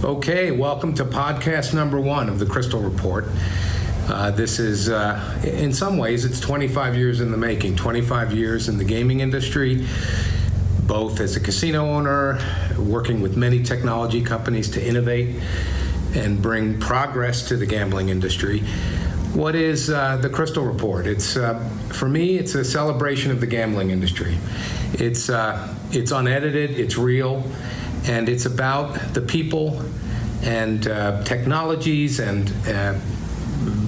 Okay, welcome to podcast number 1 of the Crystal Report. This is, in some ways, it's 25 years in the making, 25 years in the gaming industry, both as a casino owner, working with many technology companies to innovate and bring progress to the gambling industry. What is the Crystal Report? It's, for me, it's a celebration of the gambling industry. It's unedited, it's real, and it's about the people and technologies and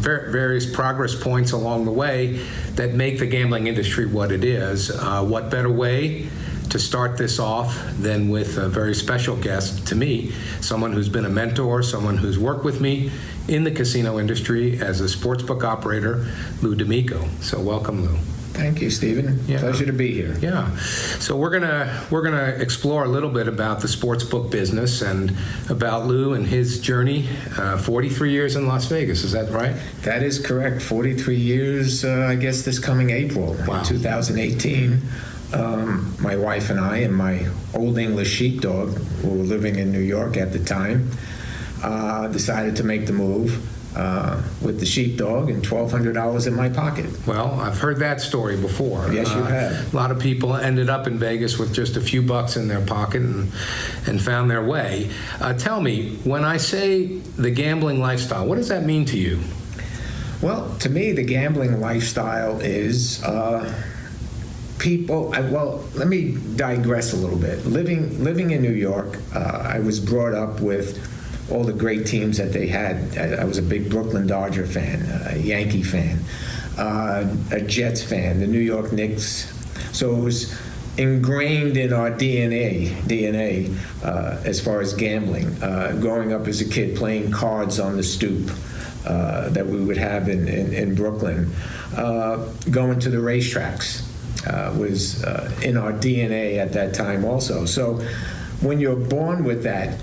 various progress points along the way that make the gambling industry what it is. What better way to start this off than with a very special guest to me, someone who's been a mentor, someone who's worked with me in the casino industry as a sportsbook operator, Lou D'Amico. So welcome, Lou. Thank you, Stephen. Yeah. Pleasure to be here. Yeah. So we're gonna explore a little bit about the sportsbook business and about Lou and his journey. 43 years in Las Vegas. Is that right? That is correct. 43 years. I guess this coming April, Wow. 2018. My wife and I and my old English sheepdog, who were living in New York at the time, decided to make the move. With the sheepdog and $1,200 in my pocket. Well, I've heard that story before. Yes, you have. A lot of people ended up in Vegas with just a few bucks in their pocket and found their way. Tell me, when I say the gambling lifestyle, what does that mean to you? Well, to me, the gambling lifestyle is people. Well, let me digress a little bit. Living in New York, I was brought up with all the great teams that they had. I was a big Brooklyn Dodger fan, a Yankee fan, a Jets fan, the New York Knicks. So it was ingrained in our DNA as far as gambling. Growing up as a kid, playing cards on the stoop that we would have in Brooklyn. Going to the racetracks was in our DNA at that time also. So when you're born with that,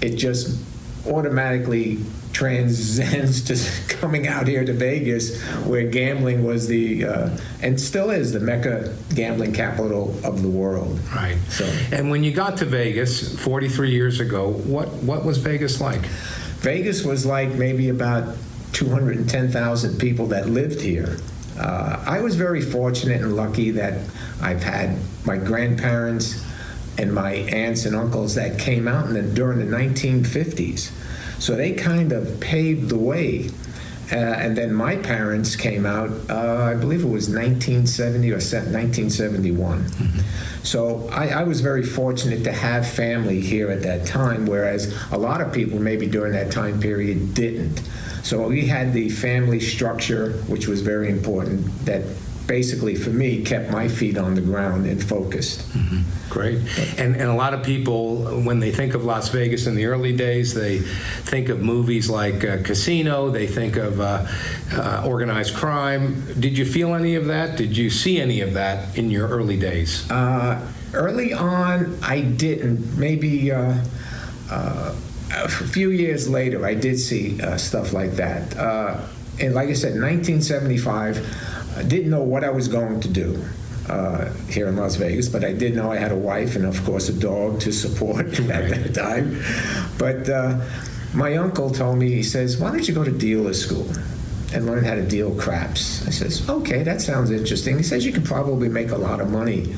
it just automatically transcends to coming out here to Vegas, where gambling was and still is the Mecca gambling capital of the world. Right. So, and when you got to Vegas 43 years ago, what was Vegas like? Vegas was like maybe about 210,000 people that lived here. I was very fortunate and lucky that I've had my grandparents and my aunts and uncles that came out during the 1950s. So they kind of paved the way. And then my parents came out, I believe it was 1970 or 1971. Mm-hmm. So I was very fortunate to have family here at that time, whereas a lot of people maybe during that time period didn't. So we had the family structure, which was very important, that basically for me kept my feet on the ground and focused. Mm-hmm. Great. And a lot of people, when they think of Las Vegas in the early days, they think of movies like Casino, they think of organized crime. Did you feel any of that? Did you see any of that in your early days? Early on, I didn't. Maybe a few years later, I did see stuff like that. And like I said, 1975, I didn't know what I was going to do here in Las Vegas, but I did know I had a wife and, of course, a dog to support at that time. But my uncle told me, he says, why don't you go to dealer school and learn how to deal craps? I says, okay, that sounds interesting. He says, you could probably make a lot of money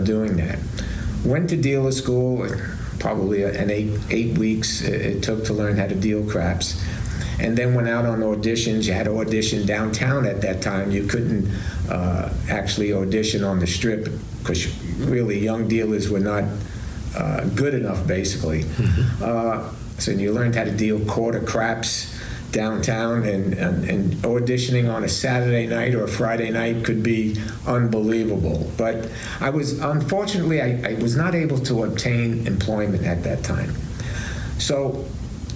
doing that. Went to dealer school, probably an 8 weeks it took to learn how to deal craps. And then went out on auditions. You had to audition downtown at that time. You couldn't actually audition on the strip because really young dealers were not good enough, basically. Mm-hmm. So you learned how to deal quarter craps downtown, and auditioning on a Saturday night or a Friday night could be unbelievable. But unfortunately, I was not able to obtain employment at that time. So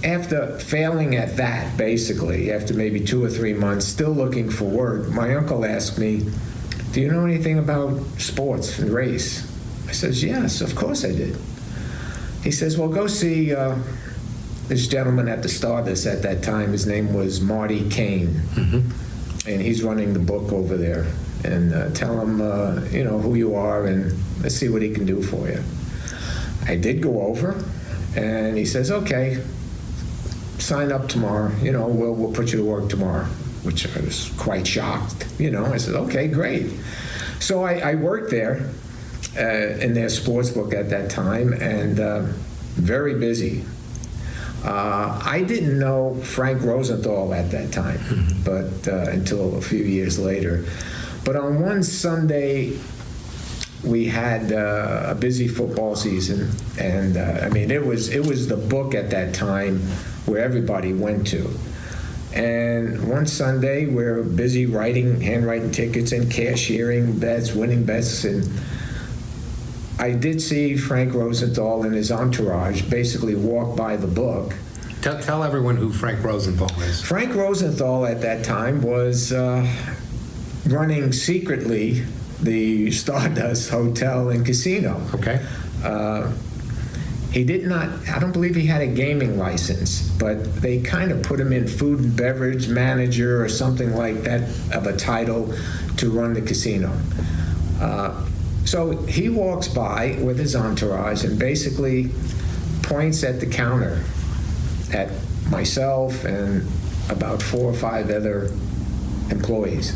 after failing at that, basically, after maybe 2 or 3 months, still looking for work, my uncle asked me, do you know anything about sports and race? I says, yes, of course I did. He says, well, go see this gentleman at the Stardust at that time. His name was Marty Kane. Mm-hmm. And he's running the book over there. And tell him, who you are, and let's see what he can do for you. I did go over. And he says, okay, sign up tomorrow. We'll put you to work tomorrow, which I was quite shocked. I said, okay, great. So I worked there in their sportsbook at that time, and very busy. I didn't know Frank Rosenthal at that time, but until a few years later. But on one Sunday, we had a busy football season, and it was the book at that time where everybody went to. And one Sunday, we're busy handwriting tickets and cashiering bets, winning bets, and I did see Frank Rosenthal and his entourage basically walk by the book. Tell everyone who Frank Rosenthal is. Frank Rosenthal at that time was running secretly the Stardust Hotel and Casino. Okay. He did not, I don't believe he had a gaming license, but they kind of put him in food and beverage manager or something like that of a title to run the casino. So he walks by with his entourage and basically points at the counter at myself and about 4 or 5 other employees.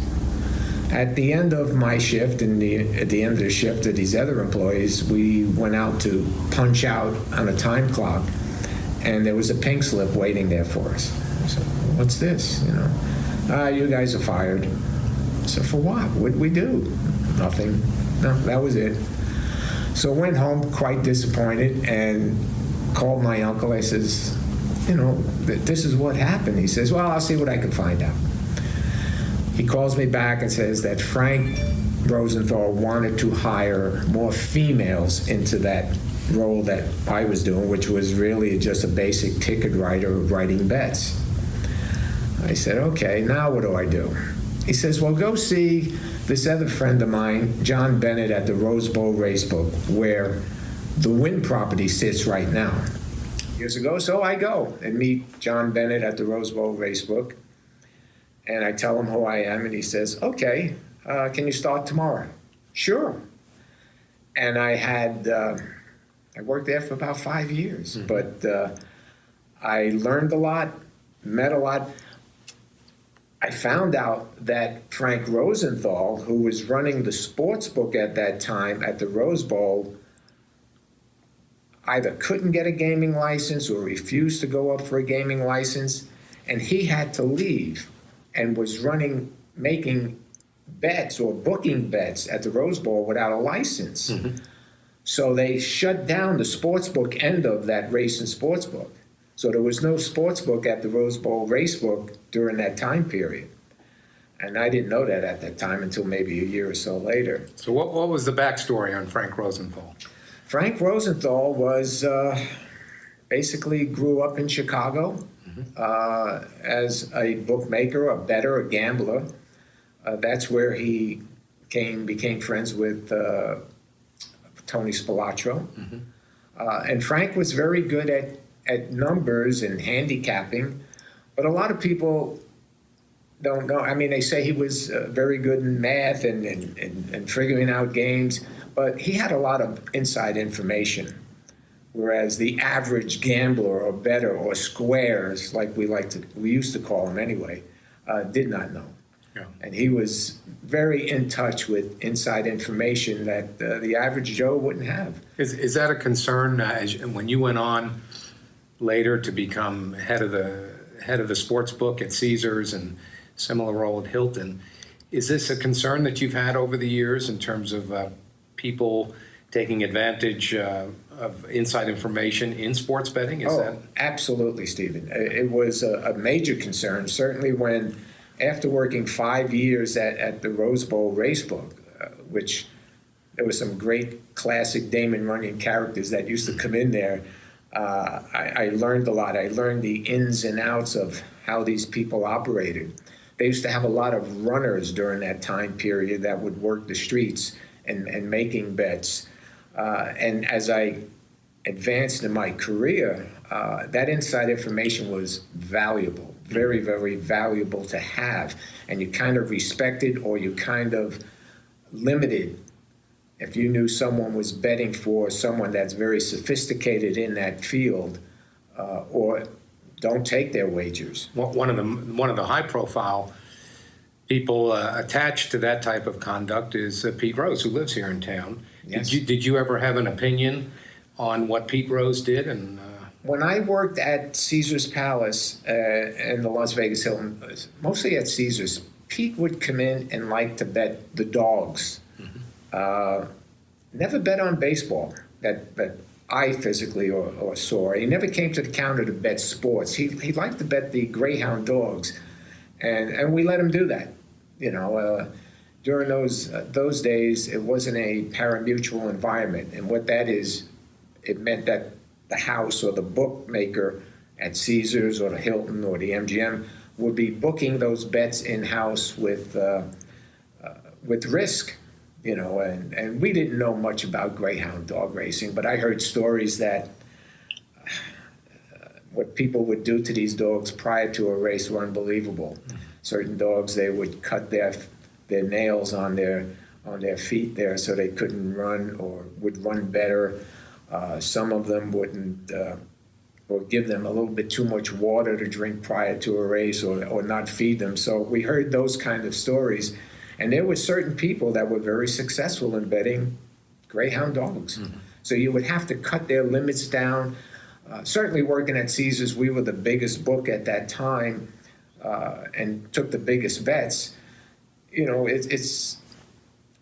At the end of my shift and at the end of the shift of these other employees, we went out to punch out on a time clock, and there was a pink slip waiting there for us. I said, what's this? You guys are fired. I said, for what? What'd we do? Nothing. No, that was it. So I went home quite disappointed and called my uncle. I says, this is what happened. He says, well, I'll see what I can find out. He calls me back and says that Frank Rosenthal wanted to hire more females into that role that I was doing, which was really just a basic ticket writer writing bets. I said, okay, now what do I do? He says, well, go see this other friend of mine, John Bennett, at the Rose Bowl Racebook, where the Wynn property sits right now. Years ago, so I go and meet John Bennett at the Rose Bowl Racebook. And I tell him who I am, and he says, okay, can you start tomorrow? Sure. And I worked there for about 5 years, but I learned a lot, met a lot. I found out that Frank Rosenthal, who was running the sportsbook at that time at the Rose Bowl, either couldn't get a gaming license or refused to go up for a gaming license, and he had to leave and was making bets or booking bets at the Rose Bowl without a license. So they shut down the sportsbook end of that race and sportsbook. So there was no sportsbook at the Rose Bowl Racebook during that time period. And I didn't know that at that time until maybe a year or so later. So what was the backstory on Frank Rosenthal? Frank Rosenthal was basically grew up in Chicago as a bookmaker, a bettor, a gambler. That's where he became friends with Tony Spilotro. And Frank was very good at numbers and handicapping, but a lot of people don't know. I mean, they say he was very good in math and figuring out games, but he had a lot of inside information, whereas the average gambler or bettor or squares, like we used to call him anyway, did not know. Yeah. And he was very in touch with inside information that the average Joe wouldn't have. Is that a concern when you went on later to become head of the sports book at Caesars and similar role at Hilton? Is this a concern that you've had over the years in terms of people taking advantage of inside information in sports betting? Absolutely, Stephen. It was a major concern, certainly when, after working 5 years at the Rose Bowl Racebook, which there were some great classic Damon Runyon characters that used to come in there, I learned a lot. I learned the ins and outs of how these people operated. They used to have a lot of runners during that time period that would work the streets and making bets. And as I advanced in my career, that inside information was valuable, very, very valuable to have. And you kind of respected or you kind of limited if you knew someone was betting for someone that's very sophisticated in that field, or don't take their wagers. One of the high-profile people attached to that type of conduct is Pete Rose, who lives here in town. Yes. Did you ever have an opinion on what Pete Rose did? And when I worked at Caesar's Palace in the Las Vegas Hilton, mostly at Caesar's, Pete would come in and like to bet the dogs. Never bet on baseball that I physically or saw. He never came to the counter to bet sports. He liked to bet the Greyhound dogs, and we let him do that. During those days, it wasn't a pari-mutuel environment, and what that is, it meant that the house or the bookmaker at Caesars or the Hilton or the MGM would be booking those bets in-house with risk. And we didn't know much about Greyhound dog racing, but I heard stories that what people would do to these dogs prior to a race were unbelievable. Certain dogs, they would cut their nails on their feet there so they couldn't run or would run better. Some of them wouldn't, or give them a little bit too much water to drink prior to a race, or not feed them. So we heard those kind of stories. And there were certain people that were very successful in betting Greyhound dogs. So you would have to cut their limits down. Certainly working at Caesars, we were the biggest book at that time, and took the biggest bets. It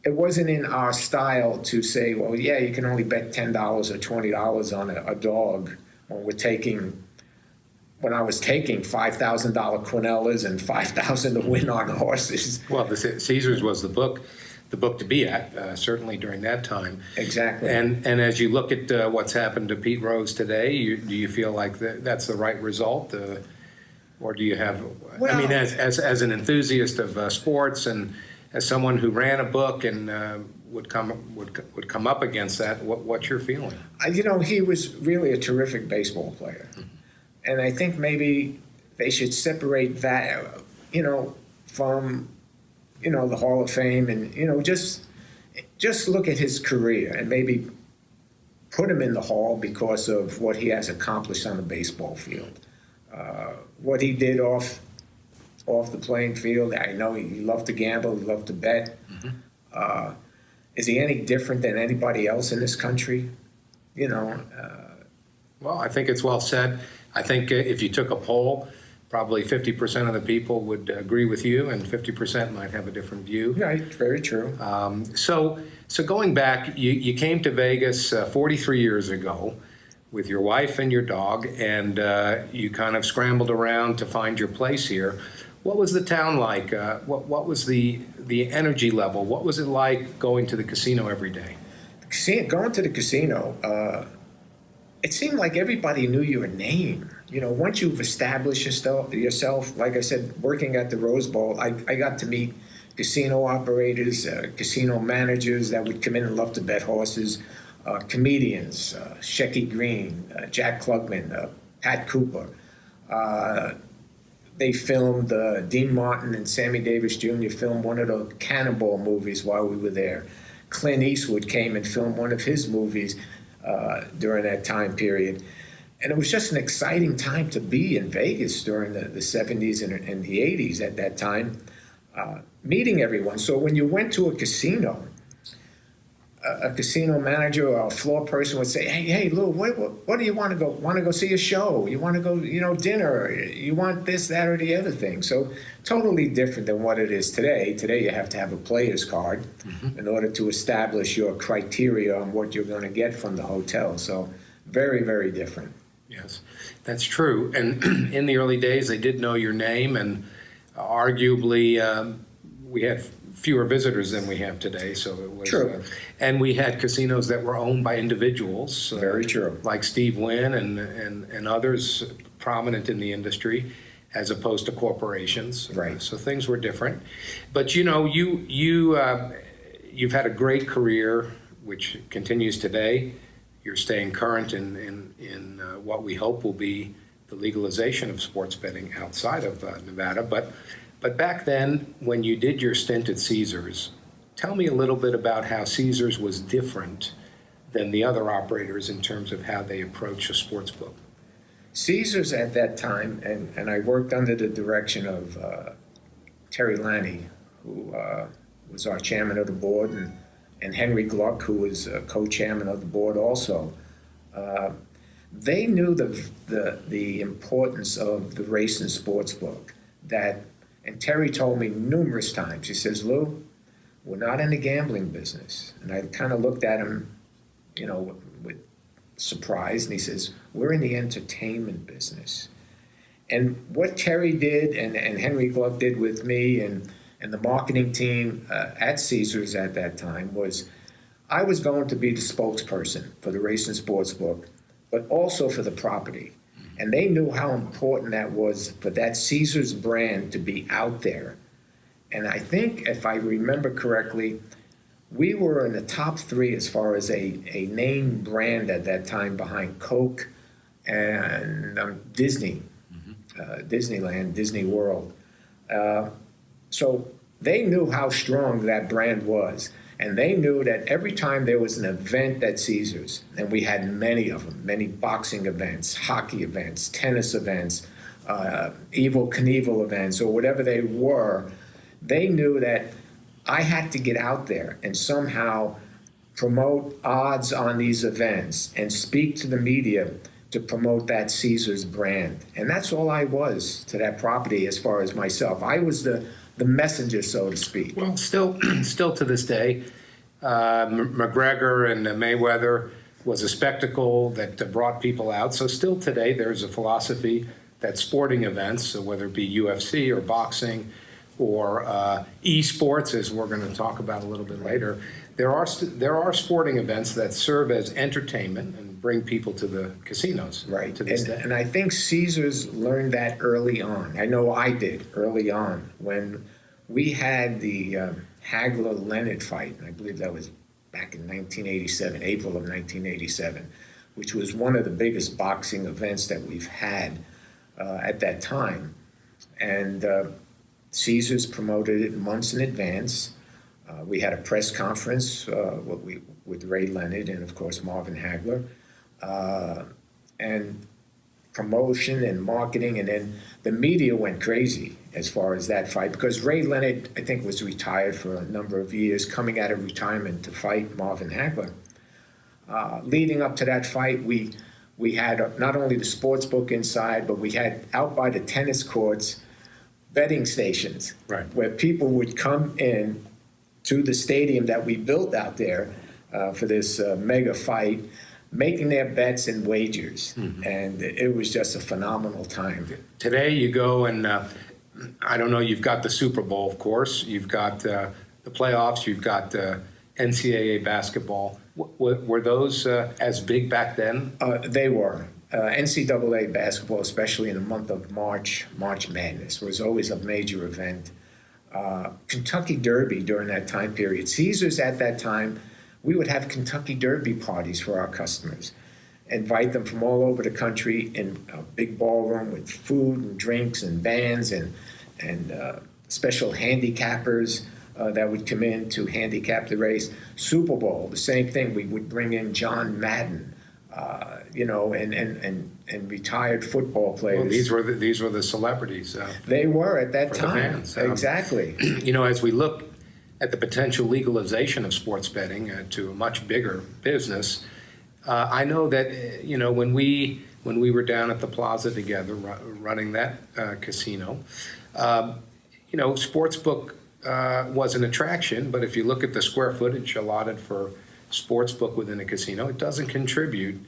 wasn't in our style to say, well, yeah, you can only bet $10 or $20 on a dog when I was taking $5,000 Quinellas and $5,000 to win on horses. well, the Caesars was the book to be at, certainly during that time. Exactly. And as you look at what's happened to Pete Rose today, do you feel like that's the right result, or do you have? Well, I mean, as an enthusiast of sports and as someone who ran a book and would come up against that, what's your feeling? He was really a terrific baseball player. And I think maybe they should separate that, from, the Hall of Fame, and, just look at his career and maybe put him in the Hall because of what he has accomplished on the baseball field. What he did off the playing field, I know he loved to gamble, he loved to bet. Is he any different than anybody else in this country? Well, I think it's well said. I think if you took a poll, probably 50% of the people would agree with you, and 50% might have a different view. Right, very true. So going back, you came to Vegas 43 years ago with your wife and your dog, and you kind of scrambled around to find your place here. What was the town like? What was the energy level? What was it like going to the casino every day? Going to the casino, it seemed like everybody knew your name. Once you've established yourself, like I said, working at the Rose Bowl, I got to meet casino operators, casino managers that would come in and love to bet horses, comedians, Shecky Green, Jack Klugman, Pat Cooper. They filmed, Dean Martin and Sammy Davis Jr. filmed one of the Cannonball movies while we were there. Clint Eastwood came and filmed one of his movies during that time period. And it was just an exciting time to be in Vegas during the 70s and the 80s at that time, meeting everyone. So when you went to a casino manager or a floor person would say, hey, Lou, what do you want to go? Want to go see a show? You want to go, dinner? You want this, that, or the other thing? So totally different than what it is today. Today you have to have a player's card in order to establish your criteria on what you're going to get from the hotel. So very, very different. Yes, that's true. And in the early days, they did know your name, and arguably we had fewer visitors than we have today. So it was true. And we had casinos that were owned by individuals. Very true. Like Steve Wynn and others prominent in the industry, as opposed to corporations. Right. So things were different. But you've had a great career, which continues today. You're staying current in what we hope will be the legalization of sports betting outside of Nevada. But back then, when you did your stint at Caesars, Tell me a little bit about how Caesars was different than the other operators in terms of how they approach a sports book. Caesars at that time, and I worked under the direction of Terry Lanny, who was our chairman of the board, and Henry Gluck, who was co-chairman of the board also. They knew the importance of the race and sports book. And Terry told me numerous times, he says, Lou, we're not in the gambling business. And I kind of looked at him, with surprise, and he says, we're in the entertainment business. And what Terry did and Henry Gluck did with me and the marketing team at Caesars at that time was I was going to be the spokesperson for the race and sports book, but also for the property. And they knew how important that was for that Caesars brand to be out there. And I think, if I remember correctly, we were in the top 3 as far as a name brand at that time behind Coke and Disney, Disneyland, Disney World. So they knew how strong that brand was. And they knew that every time there was an event at Caesars, and we had many of them, many boxing events, hockey events, tennis events, Evel Knievel events, or whatever they were, they knew that I had to get out there and somehow promote odds on these events and speak to the media to promote that Caesars brand. And that's all I was to that property as far as myself. I was the messenger, so to speak. Well, still to this day, McGregor and Mayweather was a spectacle that brought people out. So still today, there's a philosophy that sporting events, so whether it be UFC or boxing or esports, as we're going to talk about a little bit later, there are sporting events that serve as entertainment and bring people to the casinos. Right. To this day. And I think Caesars learned that early on. I know I did early on when we had the Hagler-Leonard fight, and I believe that was back in 1987, April of 1987, which was one of the biggest boxing events that we've had at that time. And Caesars promoted it months in advance. We had a press conference with Ray Leonard and, of course, Marvin Hagler, and promotion and marketing, and then the media went crazy as far as that fight because Ray Leonard, I think, was retired for a number of years, coming out of retirement to fight Marvin Hagler. Leading up to that fight, we had not only the sports book inside, but we had out by the tennis courts betting stations, right, where people would come in to the stadium that we built out there for this mega fight, making their bets and wagers. Mm-hmm. And it was just a phenomenal time. Today you go and, I don't know, you've got the Super Bowl, of course. You've got the playoffs. You've got NCAA basketball. Were those as big back then? They were. NCAA basketball, especially in the month of March Madness, was always a major event. Kentucky Derby during that time period. Caesars at that time, we would have Kentucky Derby parties for our customers, invite them from all over the country in a big ballroom with food and drinks and bands and special handicappers that would come in to handicap the race. Super Bowl, the same thing. We would bring in John Madden, and retired football players. Well, these were the celebrities. They were at that for time. The fans. Exactly. As we look at the potential legalization of sports betting to a much bigger business, I know that when we were down at the Plaza together running that casino, Sportsbook was an attraction, but if you look at the square footage allotted for Sportsbook within a casino, it doesn't contribute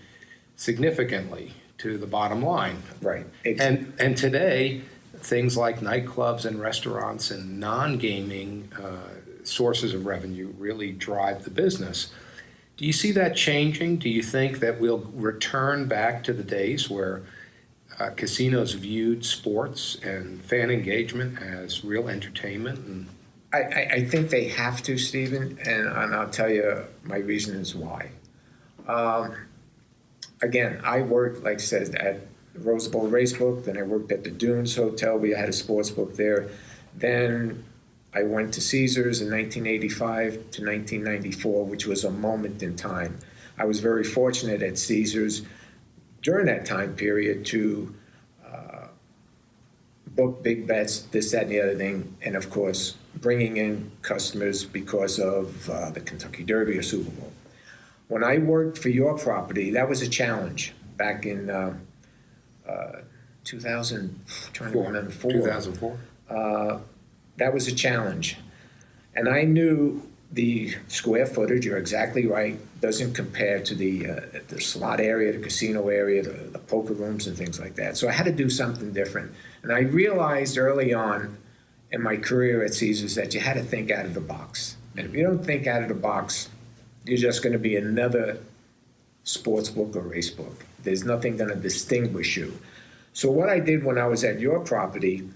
significantly to the bottom line. Right. And today, things like nightclubs and restaurants and non-gaming sources of revenue really drive the business. Do you see that changing? Do you think that we'll return back to the days where casinos viewed sports and fan engagement as real entertainment? And I think they have to, Stephen, and I'll tell you my reasons why. Again, I worked, like I said, at the Rose Bowl Racebook, then I worked at the Dunes Hotel. We had a sports book there. Then I went to Caesars in 1985 to 1994, which was a moment in time. I was very fortunate at Caesars during that time period to book big bets, this, that, and the other thing, and of course, bringing in customers because of the Kentucky Derby or Super Bowl. When I worked for your property, that was a challenge back in 2000, trying to remember, 2004. That was a challenge. And I knew the square footage, you're exactly right, doesn't compare to the slot area, the casino area, the poker rooms and things like that. So I had to do something different. And I realized early on in my career at Caesars that you had to think out of the box. And if you don't think out of the box, you're just going to be another sports book or race book. There's nothing going to distinguish you. So what I did when I was at your property,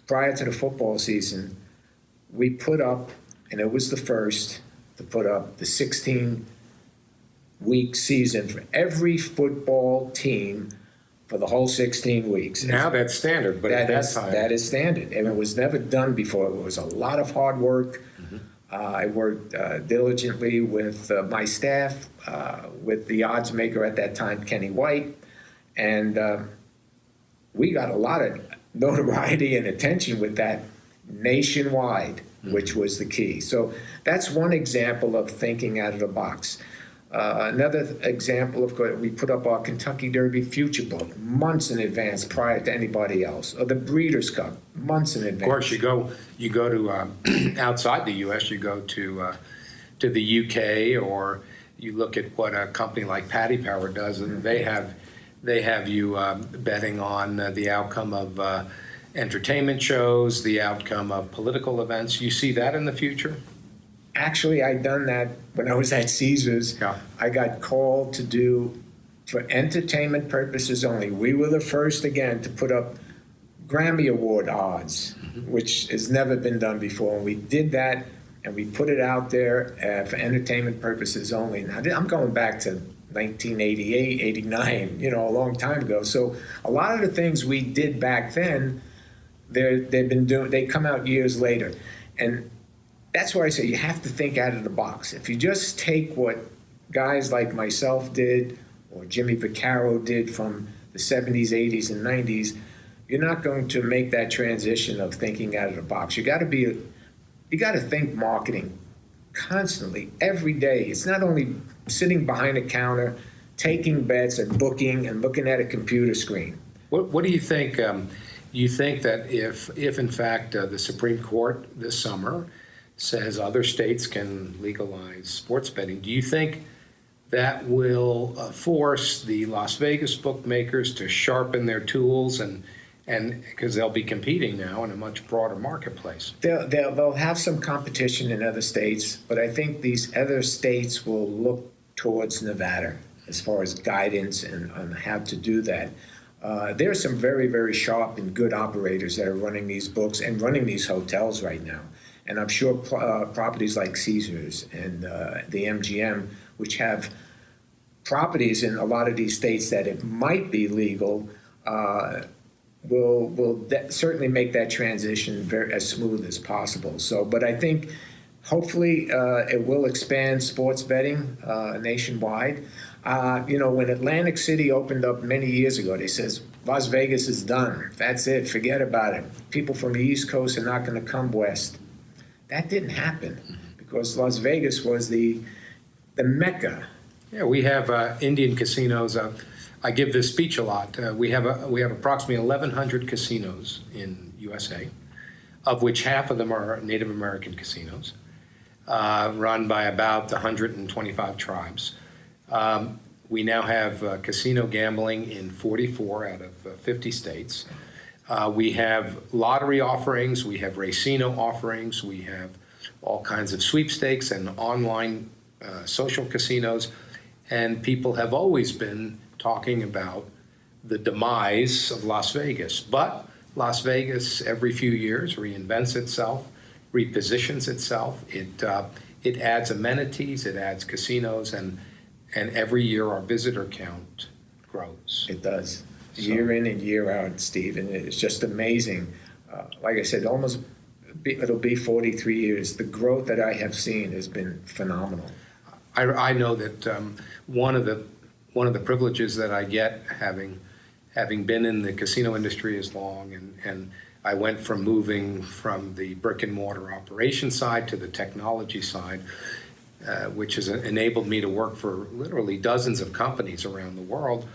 prior to the football season, we put up, and it was the first to put up the 16-week season for every football team for the whole 16 weeks. Now that's standard, but at that time. That is standard, and it was never done before. It was a lot of hard work. I worked diligently with my staff, with the odds maker at that time, Kenny White, and we got a lot of notoriety and attention with that nationwide, which was the key. So that's one example of thinking out of the box. Another example, of course, we put up our Kentucky Derby Future Book months in advance prior to anybody else, or the Breeders' Cup months in advance. Of course, you go to outside the U.S. You go to the U.K. or you look at what a company like Paddy Power does, and they have you betting on the outcome of entertainment shows, the outcome of political events. You see that in the future? Actually, I'd done that when I was at Caesars. Yeah. I got called to do, for entertainment purposes only. We were the first, again, to put up Grammy Award odds, which has never been done before. And we did that, and we put it out there for entertainment purposes only. Now, I'm going back to 1988, 89, a long time ago. So a lot of the things we did back then, they come out years later. And that's why I say you have to think out of the box. If you just take what guys like myself did or Jimmy Vaccaro did from the 70s, 80s, and 90s, you're not going to make that transition of thinking out of the box. You got to think marketing constantly, every day. It's not only sitting behind a counter, taking bets and booking and looking at a computer screen. What do you think? You think that if in fact the Supreme Court this summer says other states can legalize sports betting, do you think that will force the Las Vegas bookmakers to sharpen their tools and because they'll be competing now in a much broader marketplace? They'll have some competition in other states, but I think these other states will look towards Nevada as far as guidance and on how to do that. There are some very, very sharp and good operators that are running these books and running these hotels right now. And I'm sure properties like Caesars and the MGM, which have properties in a lot of these states that it might be legal, will certainly make that transition as smooth as possible. So, but I think hopefully it will expand sports betting nationwide. When Atlantic City opened up many years ago, they says Las Vegas is done. That's it. Forget about it. People from the East Coast are not going to come west. That didn't happen because Las Vegas was the Mecca. Yeah, we have Indian casinos. I give this speech a lot. We have approximately 1,100 casinos in USA, of which half of them are Native American casinos, run by about 125 tribes. We now have casino gambling in 44 out of 50 states. We have lottery offerings, we have racino offerings, we have all kinds of sweepstakes and online social casinos, and people have always been talking about the demise of Las Vegas. But Las Vegas, every few years, reinvents itself, repositions itself. It adds amenities, it adds casinos, and every year our visitor count grows. It does. Year in and year out, Steve, and it's just amazing. Like I said, almost it'll be 43 years. The growth that I have seen has been phenomenal. I know that one of the privileges that I get having been in the casino industry as long, and I went from moving from the brick and mortar operation side to the technology side, which has enabled me to work for literally dozens of companies around the world.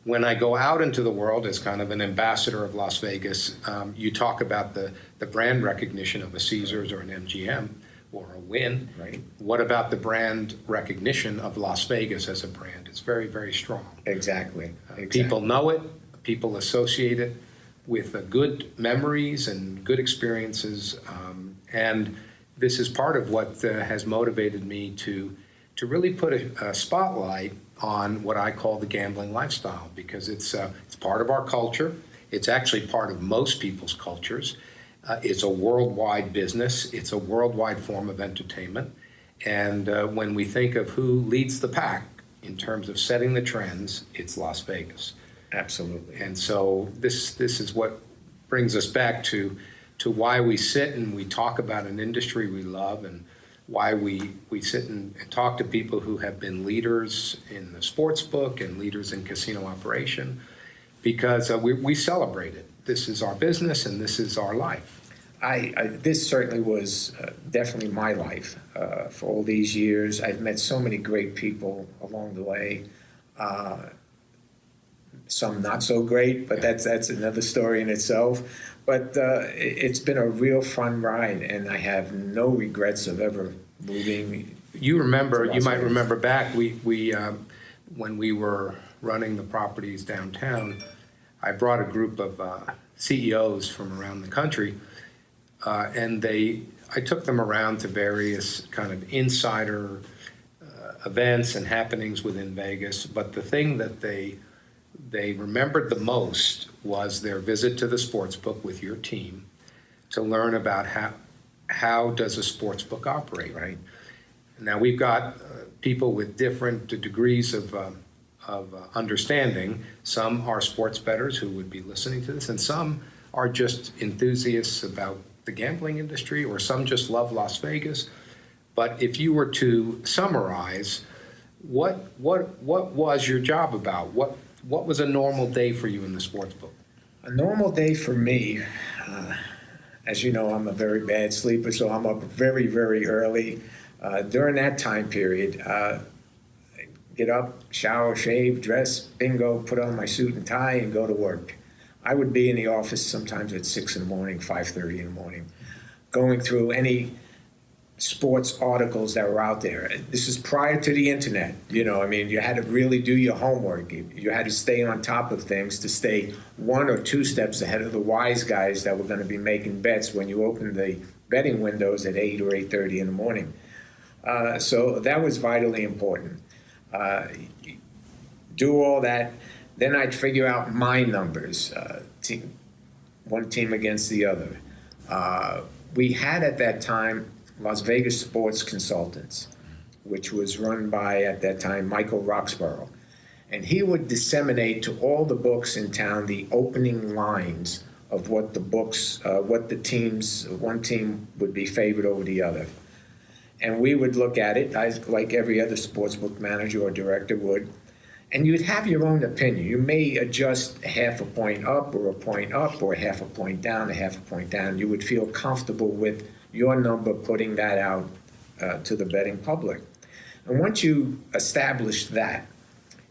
When I go out into the world as kind of an ambassador of Las Vegas, you talk about the brand recognition of a Caesars or an MGM or a Wynn. Right. What about the brand recognition of Las Vegas as a brand? It's very, very strong. Exactly. People know it, people associate it with good memories and good experiences, and this is part of what has motivated me to really put a spotlight on what I call the gambling lifestyle, because it's part of our culture. It's actually part of most people's cultures. It's a worldwide business. It's a worldwide form of entertainment. And when we think of who leads the pack in terms of setting the trends, it's Las Vegas. Absolutely. And so this is what brings us back to why we sit and we talk about an industry we love, and why we sit and talk to people who have been leaders in the sportsbook and leaders in casino operation, because we celebrate it. This is our business and this is our life. This certainly was definitely my life for all these years. I've met so many great people along the way. Some not so great, but that's another story in itself. But it's been a real fun ride, and I have no regrets of ever moving. You might remember back, we when we were running the properties downtown, I brought a group of CEOs from around the country, and I took them around to various kind of insider events and happenings within Vegas. But the thing that they remembered the most was their visit to the sportsbook with your team to learn about how does a sportsbook operate. Right. Now, we've got people with different degrees of understanding. Some are sports bettors who would be listening to this, and some are just enthusiasts about the gambling industry, or some just love Las Vegas. But if you were to summarize, what was your job about? What was a normal day for you in the sportsbook? A normal day for me, as you know, I'm a very bad sleeper, so I'm up very, very early. During that time period, get up, shower, shave, dress, bingo, put on my suit and tie, and go to work. I would be in the office sometimes at 6 in the morning, 5:30 in the morning, going through any sports articles that were out there. This is prior to the internet. I mean, you had to really do your homework. You had to stay on top of things to stay 1 or 2 steps ahead of the wise guys that were going to be making bets when you opened the betting windows at 8 or 8:30 in the morning. So that was vitally important. Do all that. Then I'd figure out my numbers, one team against the other. We had at that time Las Vegas Sports Consultants, which was run by, at that time, Michael Roxborough. And he would disseminate to all the books in town the opening lines of what the books, what the teams, one team would be favored over the other. And we would look at it, like every other sportsbook manager or director would, and you'd have your own opinion. You may adjust half a point up or a point up, or half a point down, a half a point down. You would feel comfortable with your number, putting that out to the betting public. And once you established that,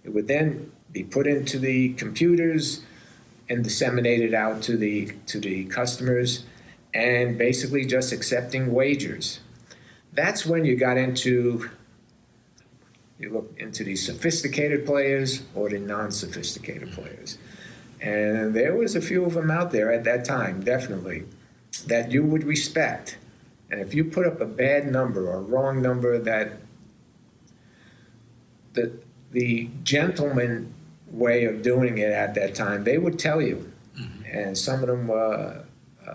it would then be put into the computers and disseminated out to the customers, and basically just accepting wagers. That's when you got into, you look into the sophisticated players or the non-sophisticated players. And there was a few of them out there at that time, definitely, that you would respect. And if you put up a bad number or a wrong number, that the gentleman way of doing it at that time, they would tell you. Mm-hmm. And some of them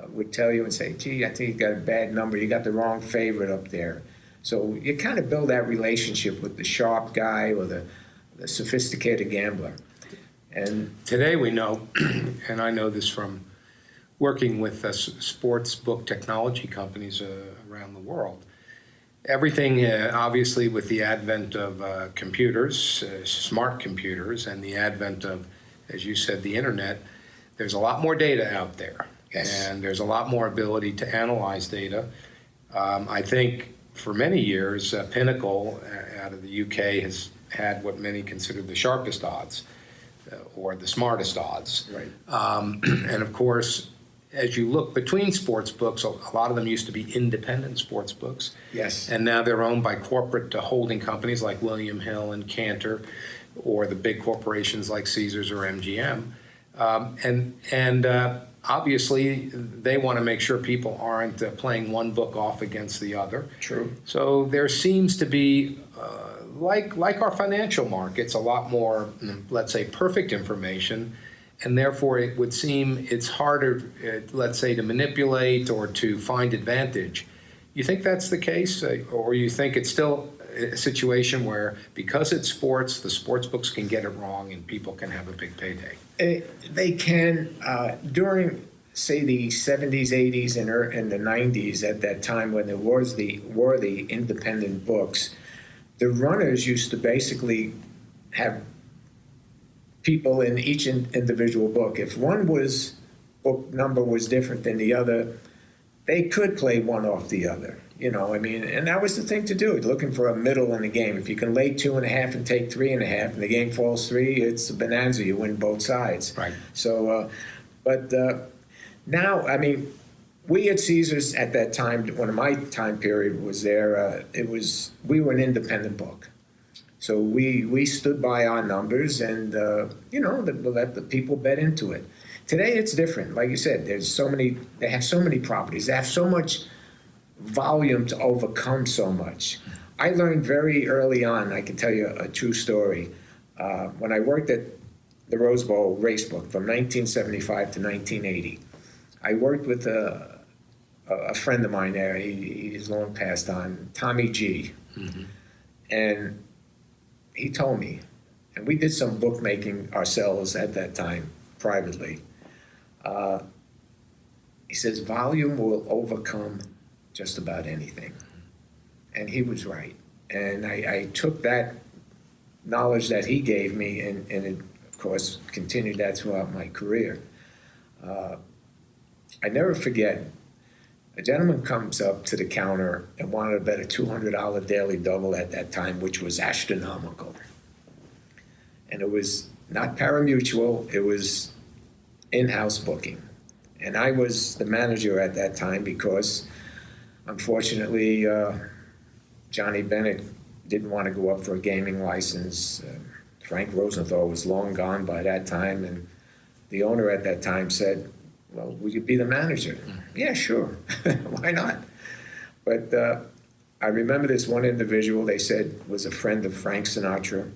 would tell you and say, gee, I think you got a bad number. You got the wrong favorite up there. So you kind of build that relationship with the sharp guy or the sophisticated gambler. And today we know, and I know this from working with sports book technology companies around the world. Everything, obviously, with the advent of computers, smart computers, and the advent of, as you said, the internet, there's a lot more data out there. Yes. And there's a lot more ability to analyze data. I think for many years, Pinnacle out of the UK has had what many consider the sharpest odds or the smartest odds. Right. And of course, as you look between sports books, a lot of them used to be independent sports books. Yes. And now they're owned by corporate holding companies like William Hill and Cantor, or the big corporations like Caesars or MGM. Obviously, they want to make sure people aren't playing one book off against the other. True. So there seems to be, like our financial markets, a lot more, let's say, perfect information, and therefore it would seem it's harder, let's say, to manipulate or to find advantage. You think that's the case, or you think it's still a situation where, because it's sports, the sports books can get it wrong and people can have a big payday? They can. During, say, the 70s, 80s, and the 90s, at that time when there were the independent books, the runners used to basically have people in each individual book. If book number was different than the other, they could play one off the other. And that was the thing to do, looking for a middle in the game. If you can lay 2.5 and take 3.5, and the game falls 3, it's a bonanza. You win both sides. Right. So, now, we at Caesars at that time, when my time period was there, we were an independent book. So we stood by our numbers and, let the people bet into it. Today it's different. Like you said, they have so many properties. They have so much volume to overcome so much. I learned very early on, I can tell you a true story. When I worked at the Rose Bowl race book from 1975 to 1980, I worked with a friend of mine there. He's long passed on, Tommy G. Mm-hmm. And he told me, and we did some bookmaking ourselves at that time privately. He says, volume will overcome just about anything. And he was right. And I took that knowledge that he gave me and it, of course, continued that throughout my career. I never forget, a gentleman comes up to the counter and wanted to bet a $200 daily double at that time, which was astronomical. And it was not pari-mutuel, it was in-house booking. And I was the manager at that time because, unfortunately, Johnny Bennett didn't want to go up for a gaming license. Frank Rosenthal was long gone by that time, and the owner at that time said, well, will you be the manager? Yeah, sure. Why not? But I remember this one individual, they said, was a friend of Frank Sinatra,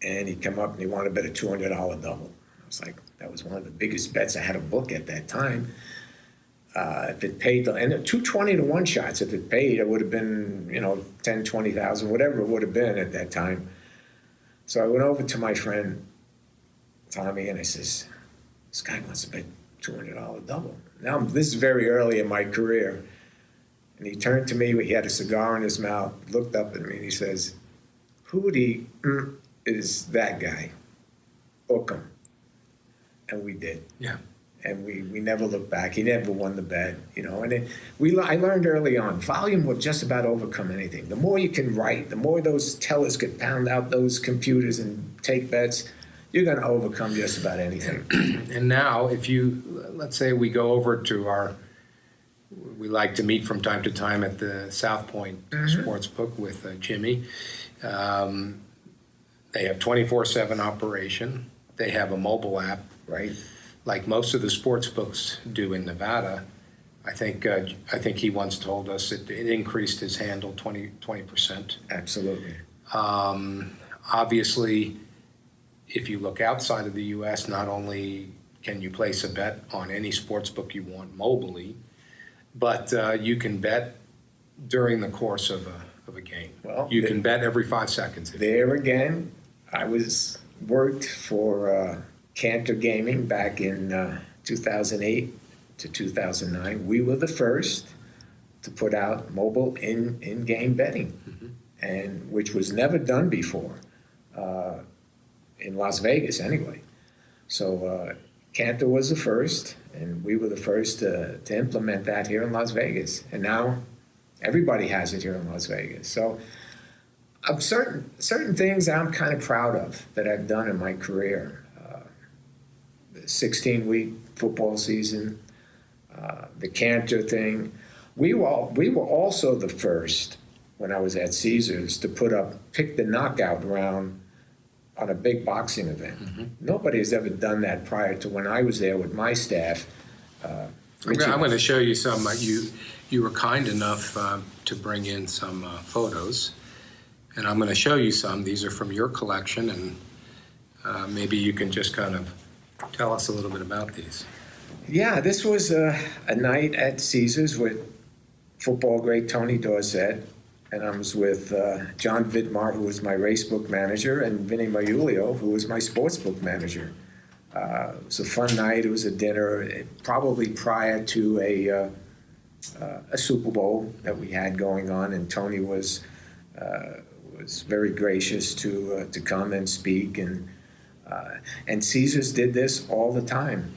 and he came up and he wanted to bet a $200 double. I was like, that was one of the biggest bets I had to book at that time. If it paid, and 220 to 1 shots, if it paid, it would have been, 10, 20,000, whatever it would have been at that time. So I went over to my friend, Tommy, and I says, this guy wants to bet $200 double. Now, this is very early in my career. And he turned to me, he had a cigar in his mouth, looked up at me, and he says, who is that guy? Book him. And we did. Yeah. And we never looked back. He never won the bet, And I learned early on, volume will just about overcome anything. The more you can write, the more those tellers could pound out those computers and take bets, you're going to overcome just about anything. And now, if let's say we go over to we like to meet from time to time at the South Point Sportsbook with Jimmy. They have 24/7 operation. They have a mobile app, Right. Like most of the sports books do in Nevada. I think he once told us it increased his handle 20%. Absolutely. Obviously, if you look outside of the U.S., not only can you place a bet on any sports book you want mobily, but you can bet during the course of a game. Well, you can bet every 5 seconds. There again, I worked for Cantor Gaming back in 2008 to 2009, we were the first to put out mobile in-game betting, and which was never done before in Las Vegas anyway. So Cantor was the first, and we were the first to implement that here in Las Vegas. And now everybody has it here in Las Vegas. So certain things I'm kind of proud of that I've done in my career. The 16-week football season, the Cantor thing. We were also the first, when I was at Caesars, to pick the knockout round on a big boxing event. Nobody has ever done that prior to when I was there with my staff. I'm going to show you some. You were kind enough to bring in some photos, and I'm going to show you some. These are from your collection, and maybe you can just kind of tell us a little bit about these. Yeah, this was a night at Caesars with football great Tony Dorsett, and I was with John Vidmar, who was my racebook manager, and Vinny Maiulio, who was my sportsbook manager. It was a fun night. It was a dinner, probably prior to a Super Bowl that we had going on, and Tony was very gracious to come and speak, and Caesars did this all the time.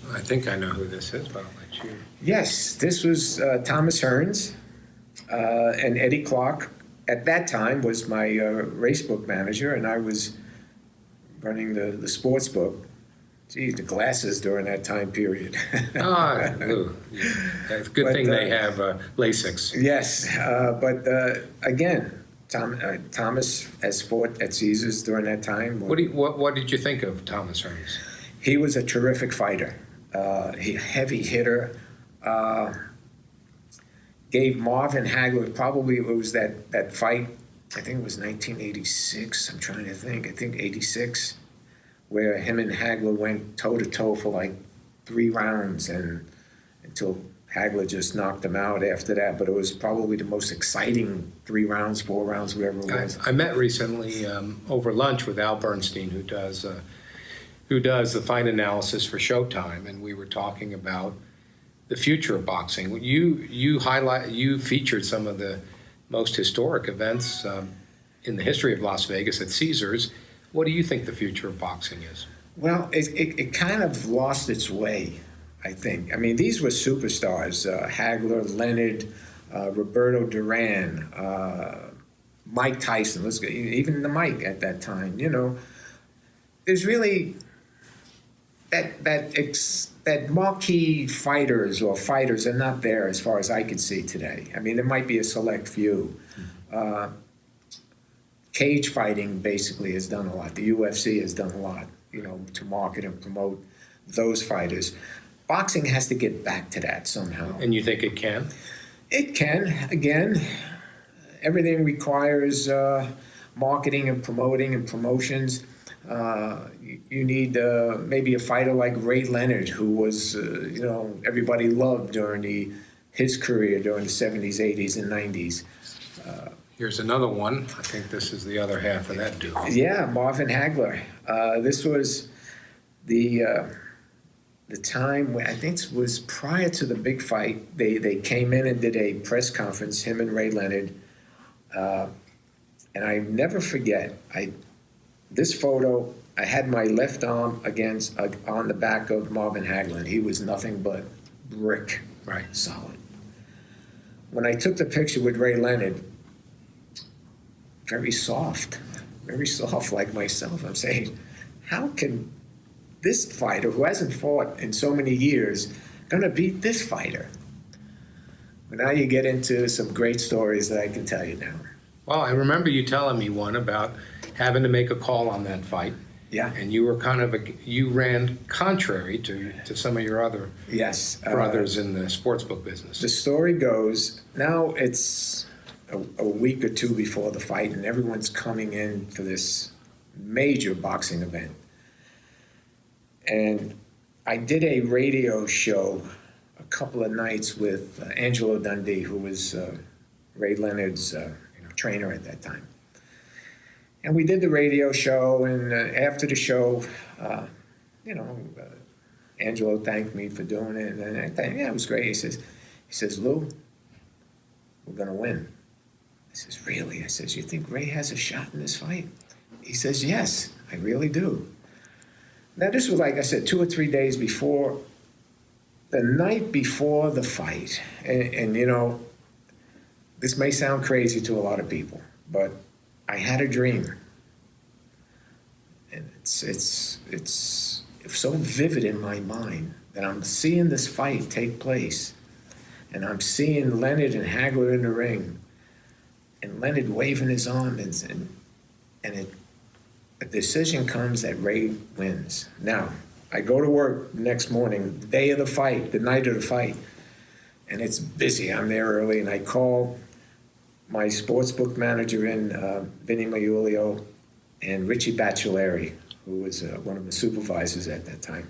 I think I know who this is, but I'll let you. Yes, this was Thomas Hearns, and Eddie Clark at that time was my racebook manager, and I was running the sports book. Gee, the glasses during that time period. Ooh, yeah. It's a good thing they have LASIKs. Yes, but again, Thomas has fought at Caesars during that time. What did you think of Thomas Hearns? He was a terrific fighter. Heavy hitter. Gave Marvin Hagler, probably it was that fight, I think it was 1986, I'm trying to think, I think 86, where him and Hagler went toe-to-toe for like 3 rounds, and until Hagler just knocked him out after that. But it was probably the most exciting 3 rounds, 4 rounds, whatever it was. I met recently over lunch with Al Bernstein, who does the fight analysis for Showtime, and we were talking about the future of boxing. You featured some of the most historic events in the history of Las Vegas at Caesars. What do you think the future of boxing is? Well, it kind of lost its way, I think. I mean, these were superstars: Hagler, Leonard, Roberto Duran, Mike Tyson. Let's go, even the Mike at that time. You know, there's really that marquee fighters are not there as far as I can see today. I mean, there might be a select few. Cage fighting basically has done a lot. The UFC has done a lot, you know, to market and promote those fighters. Boxing has to get back to that somehow. And you think it can? It can. Again, everything requires marketing and promoting and promotions. You need maybe a fighter like Ray Leonard, who was, everybody loved during his career during the 70s, 80s, and 90s. Here's another one. I think this is the other half of that duo. Yeah, Marvin Hagler. This was the time when I think it was prior to the big fight. They came in and did a press conference, him and Ray Leonard. And I never forget, this photo, I had my left arm on the back of Marvin Hagler. He was nothing but brick, right, solid. When I took the picture with Ray Leonard, very soft like myself. I'm saying, how can this fighter who hasn't fought in so many years gonna beat this fighter? But now you get into some great stories that I can tell you now. Well, I remember you telling me one about having to make a call on that fight. Yeah. And you were you ran contrary to some of your other brothers in the sportsbook business. The story goes, now it's a week or two before the fight, and everyone's coming in for this major boxing event. And I did a radio show a couple of nights with Angelo Dundee, who was Ray Leonard's trainer at that time. And we did the radio show, and after the show, Angelo thanked me for doing it, and I think, yeah, it was great. He says, Lou, we're going to win. I says, really? I says, you think Ray has a shot in this fight? He says, yes, I really do. Now, this was, like I said, 2 or 3 days before, the night before the fight. And this may sound crazy to a lot of people, but I had a dream. And it's so vivid in my mind that I'm seeing this fight take place. And I'm seeing Leonard and Hagler in the ring. And Leonard waving his arms. And a decision comes that Ray wins. Now, I go to work the next morning, the day of the fight, the night of the fight. And it's busy. I'm there early. And I call my sportsbook manager Vinny Maiulio, and Richie Baccelleri, who was one of the supervisors at that time.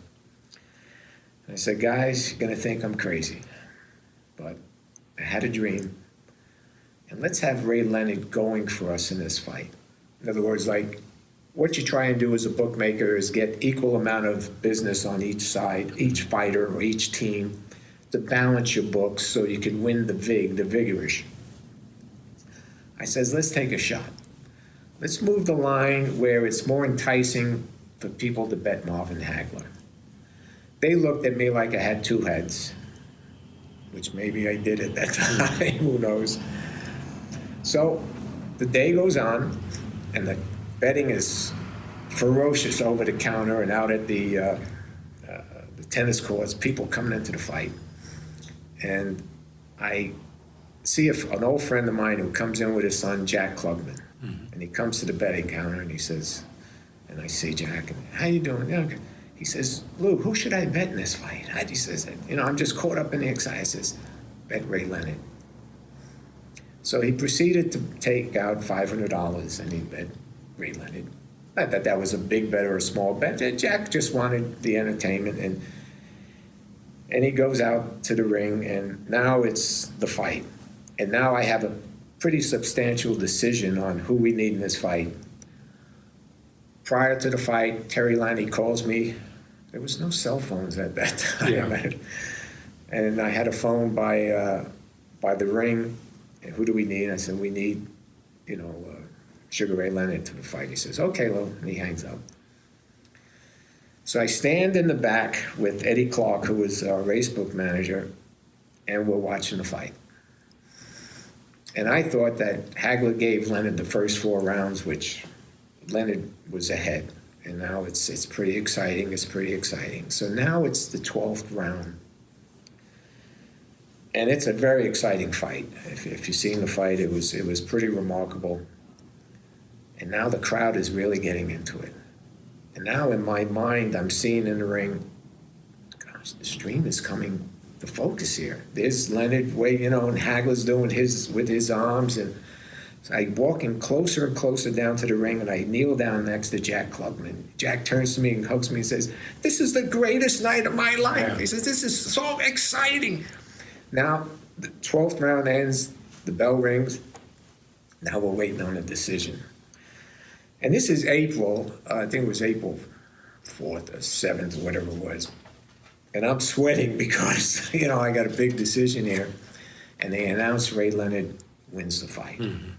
And I said, guys, you're going to think I'm crazy, but I had a dream, and let's have Ray Leonard going for us in this fight. In other words, like, what you try and do as a bookmaker is get equal amount of business on each side, each fighter or each team, to balance your books so you can win the vigorish. I says, let's take a shot. Let's move the line where it's more enticing for people to bet Marvin Hagler. They looked at me like I had two heads, which maybe I did at that time, who knows. So the day goes on, and the betting is ferocious over the counter and out at the tennis courts, people coming into the fight. And I see an old friend of mine who comes in with his son, Jack Klugman. Mm-hmm. And he comes to the betting counter and he says, and I see Jack, and, how you doing? Yeah, okay. He says, Lou, who should I bet in this fight? He says, I'm just caught up in the excitement. I says, bet Ray Leonard. So he proceeded to take out $500 and he bet Ray Leonard. Not that that was a big bet or a small bet. Jack just wanted the entertainment, and he goes out to the ring, and now it's the fight. And now I have a pretty substantial decision on who we need in this fight. Prior to the fight, Terry Lanny calls me. There was no cell phones at that time. Yeah. And I had a phone by the ring. And who do we need? I said, we need, Sugar Ray Leonard to the fight. He says, okay, Lou, and he hangs up. So I stand in the back with Eddie Clark, who was our racebook manager, and we're watching the fight. And I thought that Hagler gave Leonard the first 4 rounds, which Leonard was ahead. And now it's pretty exciting. It's pretty exciting. So now it's the 12th round. And it's a very exciting fight. If you've seen the fight, it was pretty remarkable. And now the crowd is really getting into it. And now in my mind, I'm seeing in the ring, gosh, the stream is coming to focus here. There's Leonard, and Hagler's doing his with his arms. And so I'm walking closer and closer down to the ring, and I kneel down next to Jack Klugman. Jack turns to me and hugs me and says, this is the greatest night of my life. Yeah. He says, this is so exciting. Now, the 12th round ends, the bell rings. Now we're waiting on a decision. And this is April, I think it was April 4th or 7th or whatever it was. And I'm sweating because, I got a big decision here. And they announce Ray Leonard wins the fight. Mm-hmm.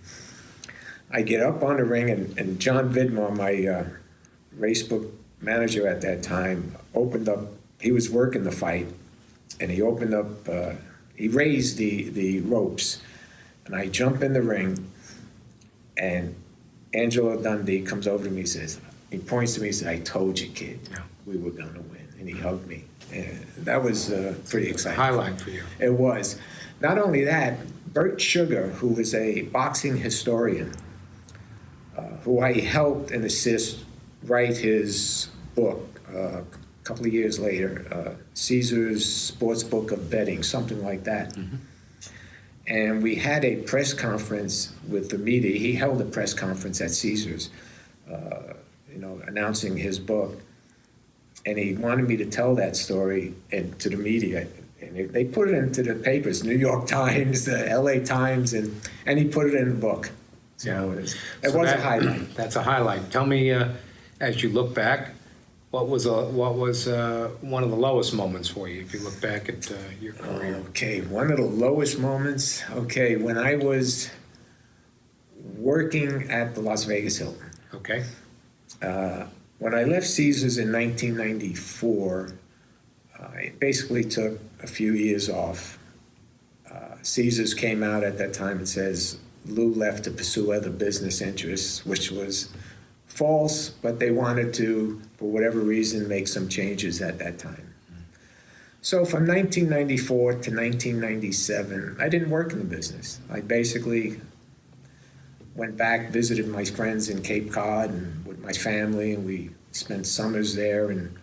I get up on the ring, and John Vidmar, my racebook manager at that time, opened up. He was working the fight, and he opened up, he raised the ropes. And I jump in the ring, and Angelo Dundee comes over to me and says, he points to me and says, I told you, kid, we were going to win. And he hugged me. And that was pretty exciting. Highlight for you. It was. Not only that, Bert Sugar, who was a boxing historian, who I helped and assist write his book a couple of years later, Caesar's Sportsbook of Betting, something like that. Mm-hmm. And we had a press conference with the media. He held a press conference at Caesar's, announcing his book. And he wanted me to tell that story to the media. And they put it into the papers, New York Times, the LA Times, and he put it in the book. So it was a highlight. That's a highlight. Tell me, as you look back, What was one of the lowest moments for you if you look back at your career? Okay, one of the lowest moments. Okay, when I was working at the Las Vegas Hilton. Okay. When I left Caesars in 1994, I basically took a few years off. Caesars came out at that time and says Lou left to pursue other business interests, which was false, but they wanted to, for whatever reason, make some changes at that time. So from 1994 to 1997, I didn't work in the business. I basically went back, visited my friends in Cape Cod and with my family, and we spent summers there and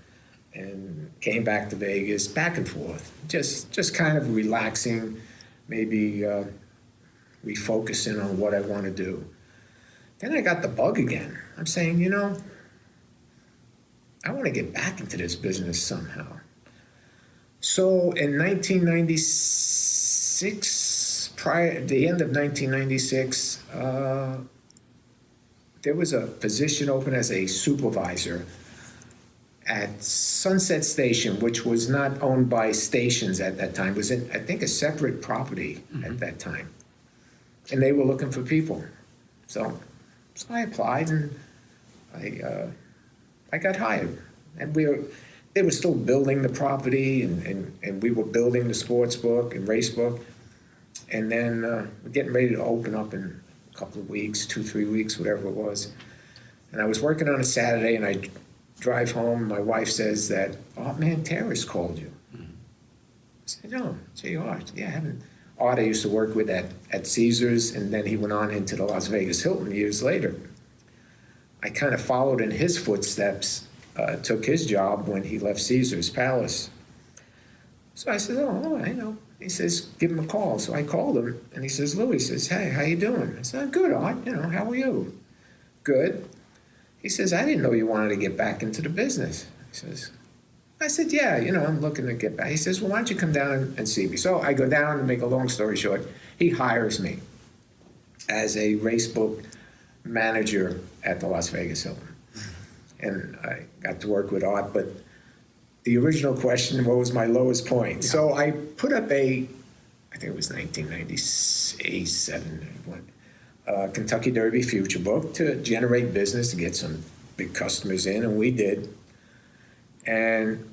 came back to Vegas, back and forth, just kind of relaxing, maybe refocusing on what I want to do. Then I got the bug again. I'm saying, I want to get back into this business somehow. So in 1996, the end of 1996, there was a position open as a supervisor at Sunset Station, which was not owned by stations at that time. It was in, I think, a separate property at that time. And they were looking for people. So I applied and I got hired. And they were still building the property and we were building the sportsbook and racebook. And then we're getting ready to open up in a couple of weeks, 2-3 weeks, whatever it was. And I was working on a Saturday and I drive home. My wife says that, Art Manteris called you. I said, no, gee, Art. Yeah, I haven't. Art I used to work with at Caesars, and then he went on into the Las Vegas Hilton years later. I kind of followed in his footsteps, took his job when he left Caesars Palace. So I said, oh, I know. He says, give him a call. So I called him, and he says, Lou, he says, hey, how you doing? I said, good, Art. How are you? Good. He says, I didn't know you wanted to get back into the business. I said, yeah, I'm looking to get back. He says, well, why don't you come down and see me? So I go down, and make a long story short, he hires me as a racebook manager at the Las Vegas Hilton. And I got to work with Art, but the original question, what was my lowest point? Yeah. So I put up I think it was 1997, Kentucky Derby future book to generate business, to get some big customers in, and we did. And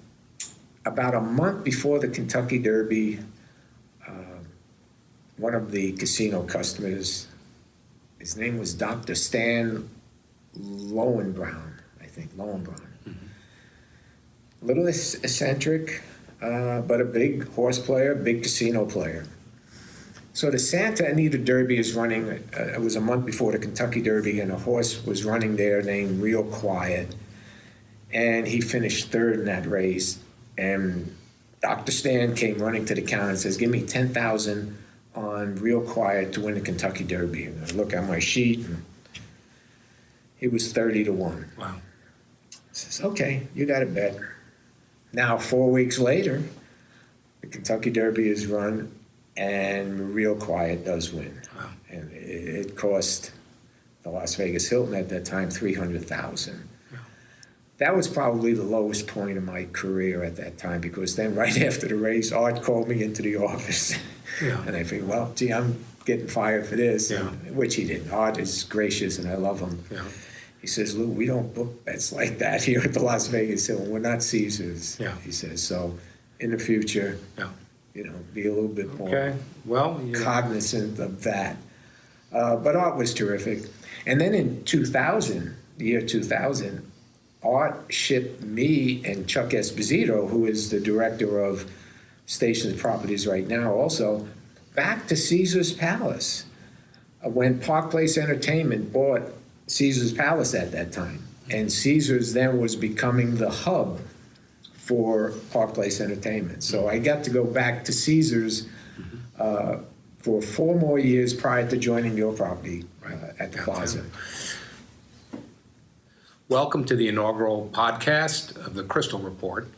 about a month before the Kentucky Derby, one of the casino customers, his name was Dr. Stan Lowenbrown, I think, Lowenbrown. A little eccentric, but a big horse player, big casino player. So the Santa Anita Derby is running, it was a month before the Kentucky Derby, and a horse was running there named Real Quiet. And he finished third in that race. And Dr. Stan came running to the counter and says, give me $10,000 on Real Quiet to win the Kentucky Derby. And I look at my sheet, and it was 30-1. Wow. I says, okay, you got a bet. Now, 4 weeks later, the Kentucky Derby is run, and Real Quiet does win. Wow. And it cost the Las Vegas Hilton at that time $300,000. That was probably the lowest point of my career at that time, because then right after the race, Art called me into the office. Yeah. And I figured, well, gee, I'm getting fired for this, yeah. Which he didn't. Art is gracious, and I love him. Yeah. He says, Lou, we don't book bets like that here at the Las Vegas Hilton. We're not Caesars. Yeah. He says, so in the future, yeah. Be a little bit more cognizant of that. But Art was terrific. And then in the year 2000, Art shipped me and Chuck Esposito, who is the director of Stations Properties right now also, back to Caesars Palace when Park Place Entertainment bought Caesars Palace at that time. And Caesars then was becoming the hub for Park Place Entertainment. So I got to go back to Caesars for 4 more years prior to joining your property at the Plaza. Welcome to the inaugural podcast of the Crystal Report,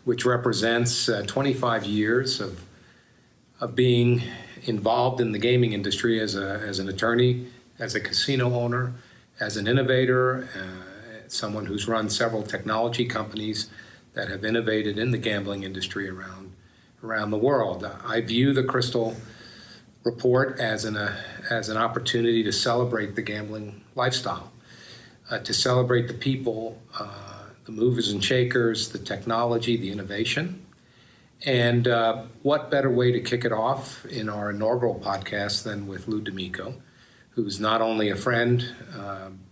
which represents 25 years of being involved in the gaming industry as an attorney, as a casino owner, as an innovator, someone who's run several technology companies that have innovated in the gambling industry around the world. I view the Crystal Report as an opportunity to celebrate the gambling lifestyle, to celebrate the people, the movers and shakers, the technology, the innovation. And what better way to kick it off in our inaugural podcast than with Lou D'Amico, who's not only a friend,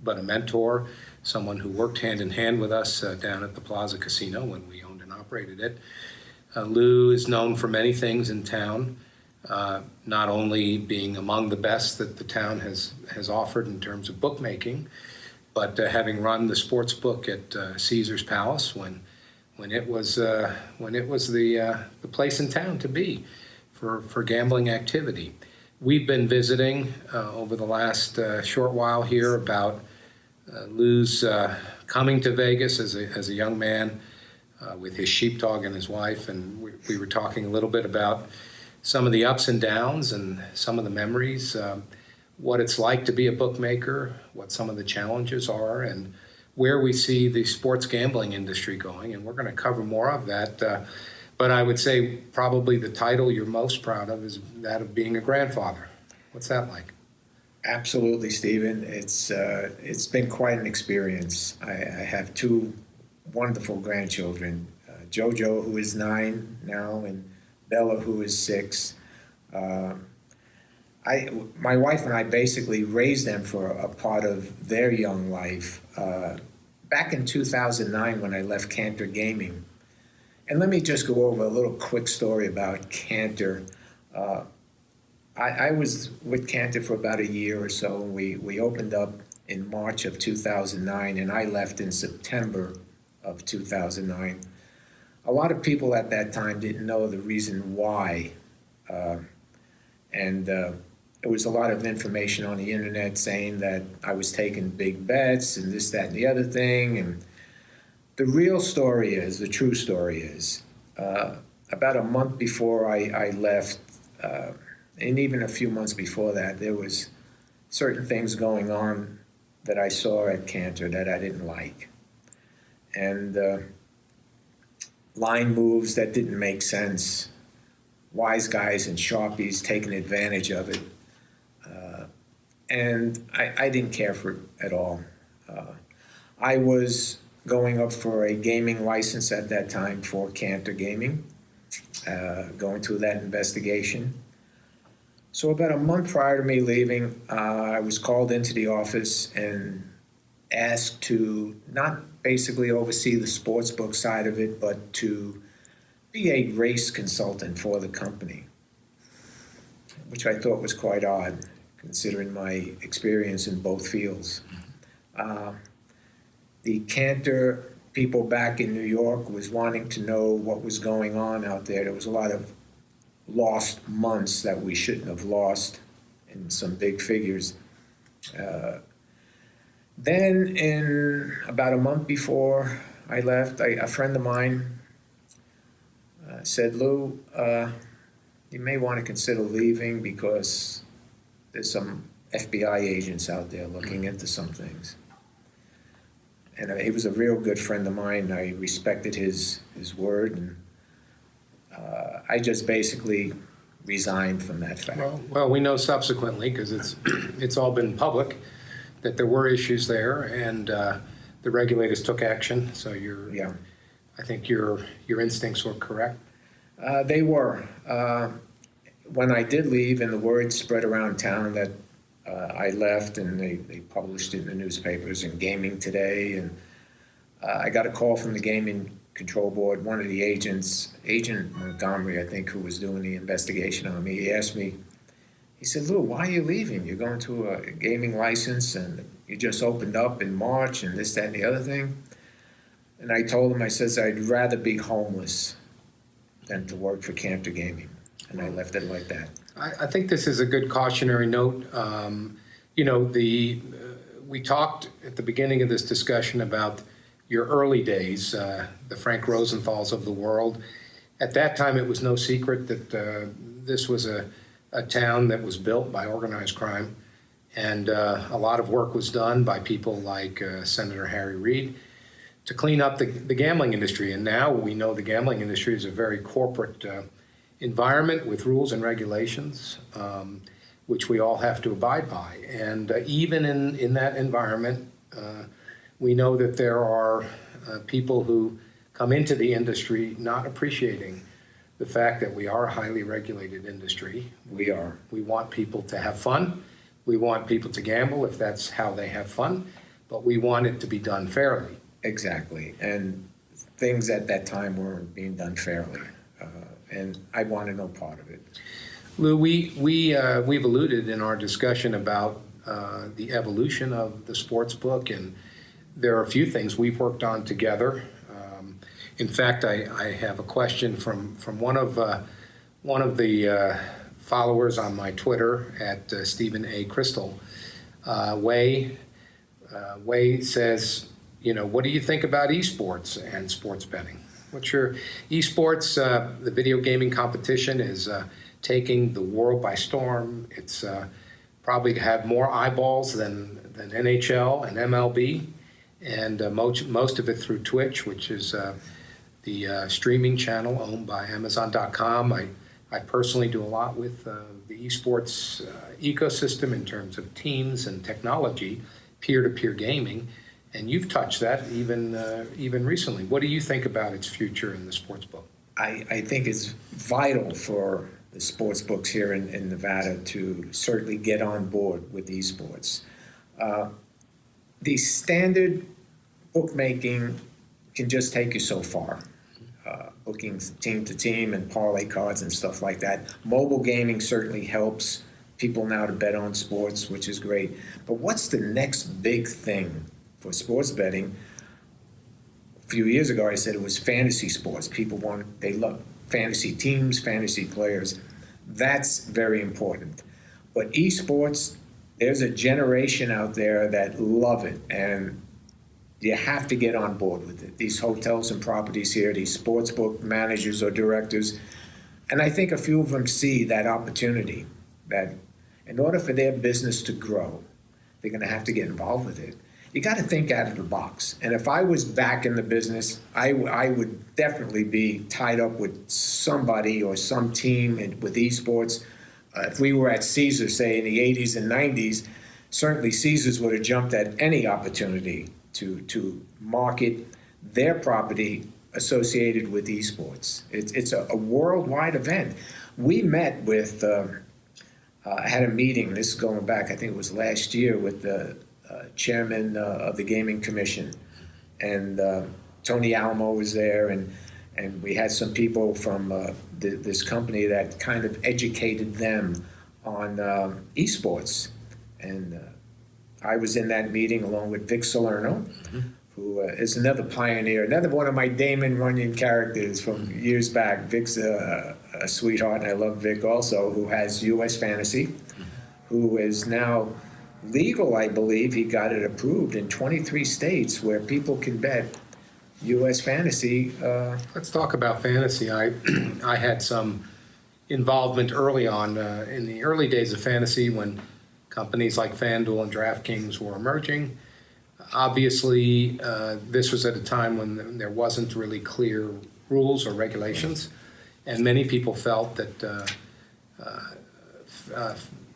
but a mentor, someone who worked hand in hand with us down at the Plaza Casino when we owned and operated it. Lou is known for many things in town, not only being among the best that the town has offered in terms of bookmaking, but having run the Sportsbook at Caesar's Palace when it was the place in town to be for gambling activity. We've been visiting over the last short while here about Lou's coming to Vegas as a young man with his sheepdog and his wife, and we were talking a little bit about some of the ups and downs and some of the memories, what it's like to be a bookmaker, what some of the challenges are, and where we see the sports gambling industry going. And we're going to cover more of that. But I would say probably the title you're most proud of is that of being a grandfather. What's that like? Absolutely, Stephen. It's been quite an experience. I have two wonderful grandchildren, Jojo, who is 9 now, and Bella, who is 6. My wife and I basically raised them for a part of their young life. Back in 2009, when I left Cantor Gaming, and let me just go over a little quick story about Cantor. I was with Cantor for about a year or so. We opened up in March of 2009, and I left in September of 2009. A lot of people at that time didn't know the reason why. And there was a lot of information on the internet saying that I was taking big bets and this, that, and the other thing. And the real story is, the true story is, about a month before I left, and even a few months before that, there was certain things going on that I saw at Cantor that I didn't like. And line moves that didn't make sense, wise guys and sharpies taking advantage of it. And I didn't care for it at all. I was going up for a gaming license at that time for Cantor Gaming, going through that investigation. So about a month prior to me leaving, I was called into the office and asked to not basically oversee the sportsbook side of it, but to be a race consultant for the company, which I thought was quite odd, considering my experience in both fields. The Cantor people back in New York was wanting to know what was going on out there. There was a lot of lost months that we shouldn't have lost in some big figures. Then in about a month before I left, a friend of mine said, Lou, you may want to consider leaving because there's some FBI agents out there looking into some things. And he was a real good friend of mine. I respected his word, and I just basically resigned from that fact. Well, we know subsequently, because it's all been public, that there were issues there, and the regulators took action. So I think your instincts were correct. They were. When I did leave, and the word spread around town that I left, and they published it in the newspapers and Gaming Today, and I got a call from the Gaming Control Board. One of the agents, Agent Montgomery, I think, who was doing the investigation on me, he asked me, he said, Lou, why are you leaving? You're going to a gaming license, and you just opened up in March, and this, that, and the other thing. And I told him, I says, I'd rather be homeless than to work for Cantor Gaming. And I left it like that. I think this is a good cautionary note. We talked at the beginning of this discussion about your early days, the Frank Rosenthals of the world. At that time, it was no secret that this was a town that was built by organized crime. And a lot of work was done by people like Senator Harry Reid to clean up the gambling industry. And now we know the gambling industry is a very corporate environment with rules and regulations, which we all have to abide by. And even in that environment, we know that there are people who come into the industry not appreciating the fact that we are a highly regulated industry. We are. We want people to have fun. We want people to gamble if that's how they have fun, but we want it to be done fairly. Exactly. And things at that time weren't being done fairly. And I wanted no part of it. Lou, we've alluded in our discussion about the evolution of the sports book, and there are a few things we've worked on together. In fact, I have a question from one of the followers on my Twitter at Stephen A. Crystal. Way says, what do you think about esports and sports betting? What's your esports? The video gaming competition is taking the world by storm. It's probably have more eyeballs than NHL and MLB, and most of it through Twitch, which is the streaming channel owned by Amazon.com. I personally do a lot with the esports ecosystem in terms of teams and technology, peer-to-peer gaming, and you've touched that even recently. What do you think about its future in the sports book? I think it's vital for the sports books here in Nevada to certainly get on board with esports. The standard bookmaking can just take you so far. Booking team to team and parlay cards and stuff like that. Mobile gaming certainly helps people now to bet on sports, which is great. But what's the next big thing for sports betting? A few years ago, I said it was fantasy sports. They love fantasy teams, fantasy players. That's very important. But esports, there's a generation out there that love it, and you have to get on board with it. These hotels and properties here, these sportsbook managers or directors, and I think a few of them see that opportunity, that in order for their business to grow, they're going to have to get involved with it. You got to think out of the box. And if I was back in the business, I would definitely be tied up with somebody or some team with esports. If we were at Caesars, say, in the 80s and 90s, certainly Caesars would have jumped at any opportunity to market their property associated with esports. It's a worldwide event. We met with, I had a meeting, this is going back, I think it was last year, with the chairman of the Gaming Commission. And Tony Alamo was there, and we had some people from this company that kind of educated them on esports. And I was in that meeting along with Vic Salerno, who is another pioneer, another one of my Damon Runyon characters from years back. Vic's a sweetheart, and I love Vic also, who has U.S. Fantasy, who is now legal, I believe. He got it approved in 23 states where people can bet U.S. Fantasy. Let's talk about fantasy. I had some involvement early on in the early days of fantasy when companies like FanDuel and DraftKings were emerging. Obviously, this was at a time when there wasn't really clear rules or regulations, and many people felt that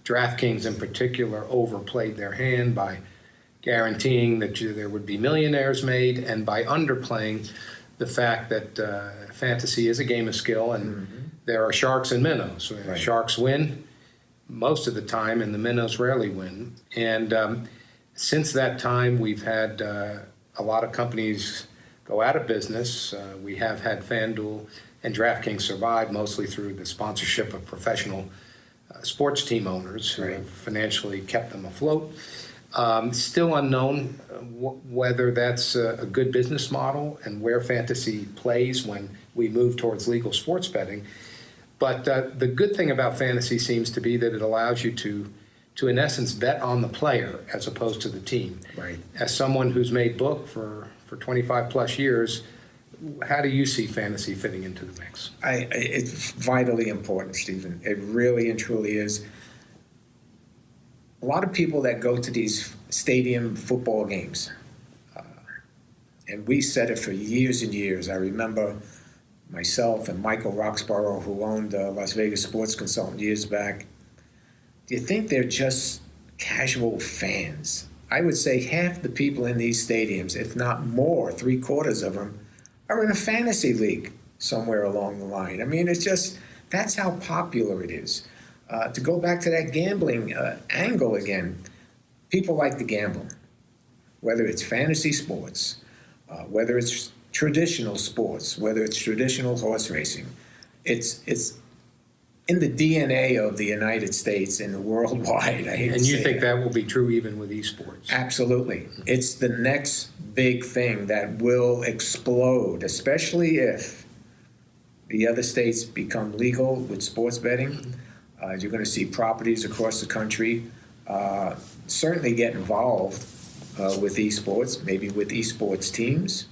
DraftKings in particular overplayed their hand by guaranteeing that there would be millionaires made, and by underplaying the fact that fantasy is a game of skill, and there are sharks and minnows. Right. Sharks win most of the time, and the minnows rarely win. And since that time, we've had a lot of companies go out of business. We have had FanDuel and DraftKings survive mostly through the sponsorship of professional sports team owners who have financially kept them afloat. Still unknown whether that's a good business model and where fantasy plays when we move towards legal sports betting. But the good thing about fantasy seems to be that it allows you to in essence, bet on the player as opposed to the team. Right. As someone who's made book for 25 plus years, how do you see fantasy fitting into the mix? It's vitally important, Stephen. It really and truly is. a lot of people that go to these stadium football games, and we said it for years and years. I remember myself and Michael Roxborough, who owned Las Vegas Sports Consultant years back. Do you think they're just casual fans? I would say half the people in these stadiums, if not more, 3/4 of them, are in a fantasy league somewhere along the line. I mean, it's just, that's how popular it is. To go back to that gambling angle again, people like to gamble, whether it's fantasy sports, whether it's traditional sports, whether it's traditional horse racing. It's in the DNA of the United States and worldwide. I hate And to you say think that will be true even with esports? Absolutely. It's the next big thing that will explode, especially if the other states become legal with sports betting. You're going to see properties across the country certainly get involved with esports, maybe with esports teams.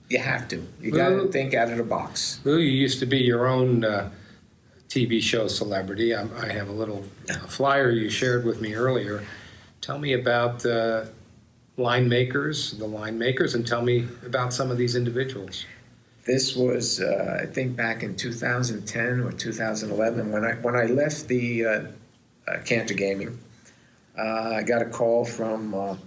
You have to. You got to think out of the box. Lou, you used to be your own TV show celebrity. I have a little flyer you shared with me earlier. Tell me about the line makers, and tell me about some of these individuals. This was, I think, back in 2010 or 2011 when I left the Cantor Gaming. I got a call from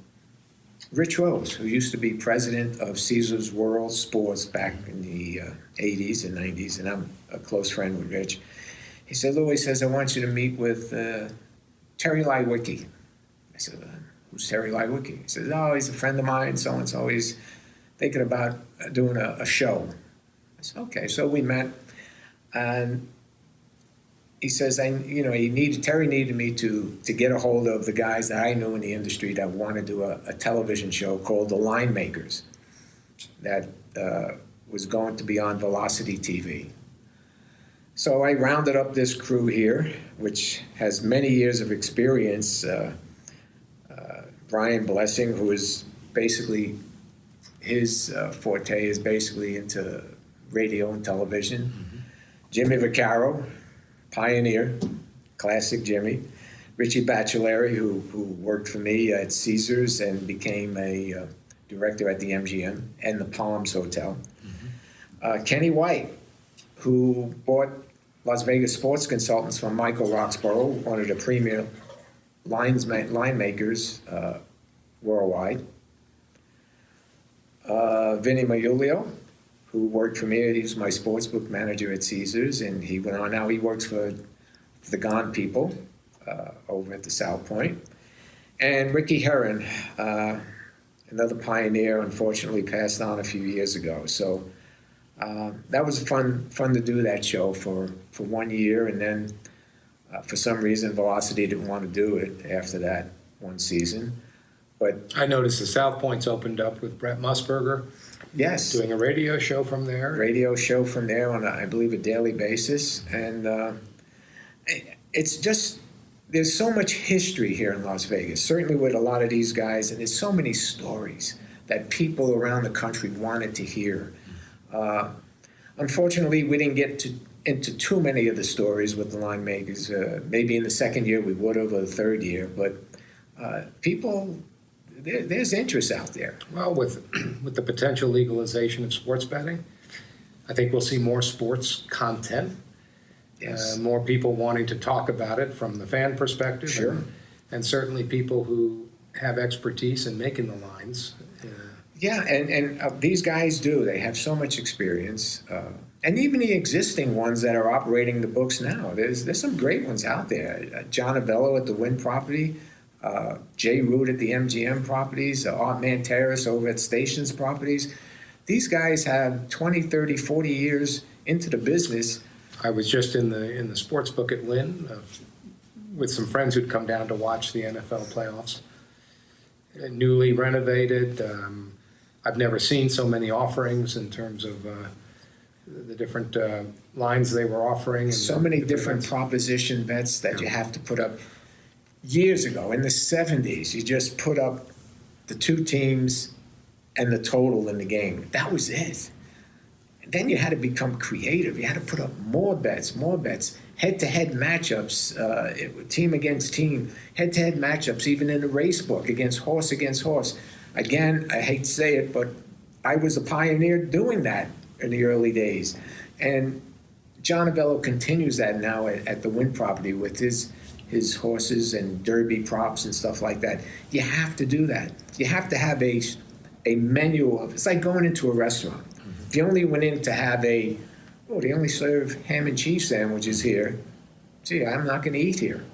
Rich Rose, who used to be president of Caesars World Sports back in the 80s and 90s, and I'm a close friend with Rich. He said, Lou, he says, I want you to meet with Terry Lywicki. I said, who's Terry Lywicki? He says, oh, he's a friend of mine, so-and-so. He's thinking about doing a show. I said, okay. So we met, and he says, Terry needed me to get a hold of the guys that I knew in the industry that want to do a television show called The Line Makers that was going to be on Velocity TV. So I rounded up this crew here, which has many years of experience. Brian Blessing, who is basically, his forte is basically into radio and television. Mm-hmm. Jimmy Vaccaro, pioneer, classic Jimmy. Richie Baccelleri, who worked for me at Caesars and became a director at the MGM and the Palms Hotel. Mm-hmm. Kenny White, who bought Las Vegas Sports Consultants from Michael Roxborough, one of the premier line makers worldwide. Vinny Magliulio, who worked for me. He was my sportsbook manager at Caesars, and he went on. Now he works for the Gone People over at the South Point. And Ricky Heron, another pioneer, unfortunately passed on a few years ago. So that was fun to do that show for 1 year, and then for some reason Velocity didn't want to do it after that one season. But I noticed the South Point's opened up with Brett Musburger. Yes. Doing a radio show from there. Radio show from there on, I believe, a daily basis. And it's just, there's so much history here in Las Vegas, certainly with a lot of these guys, and there's so many stories that people around the country wanted to hear. Unfortunately, we didn't get into too many of the stories with the line makers. Maybe in the second year we would have, or the third year, but people, there's interest out there. Well, with the potential legalization of sports betting, I think we'll see more sports content. Yes. More people wanting to talk about it from the fan perspective. Sure. And certainly people who have expertise in making the lines. Yeah, and these guys do. They have so much experience. And even the existing ones that are operating the books now. There's some great ones out there. John Avello at the Wynn property, Jay Root at the MGM properties, Art Manteris over at Stations properties. These guys have 20, 30, 40 years into the business. I was just in the Sportsbook at Wynn with some friends who'd come down to watch the NFL playoffs. Newly renovated. I've never seen so many offerings in terms of the different lines they were offering. So many different proposition bets that you have to put up. Years ago, in the 70s, you just put up the two teams and the total in the game. That was it. And then you had to become creative. You had to put up more bets. head-to-head matchups, team against team, head-to-head matchups, even in the race book against horse. Again, I hate to say it, but I was a pioneer doing that in the early days. And John Avello continues that now at the Wynn property with his horses and derby props and stuff like that. You have to do that. You have to have a menu of, it's like going into a restaurant. If you only went in to have they only serve ham and cheese sandwiches here, gee, I'm not going to eat here.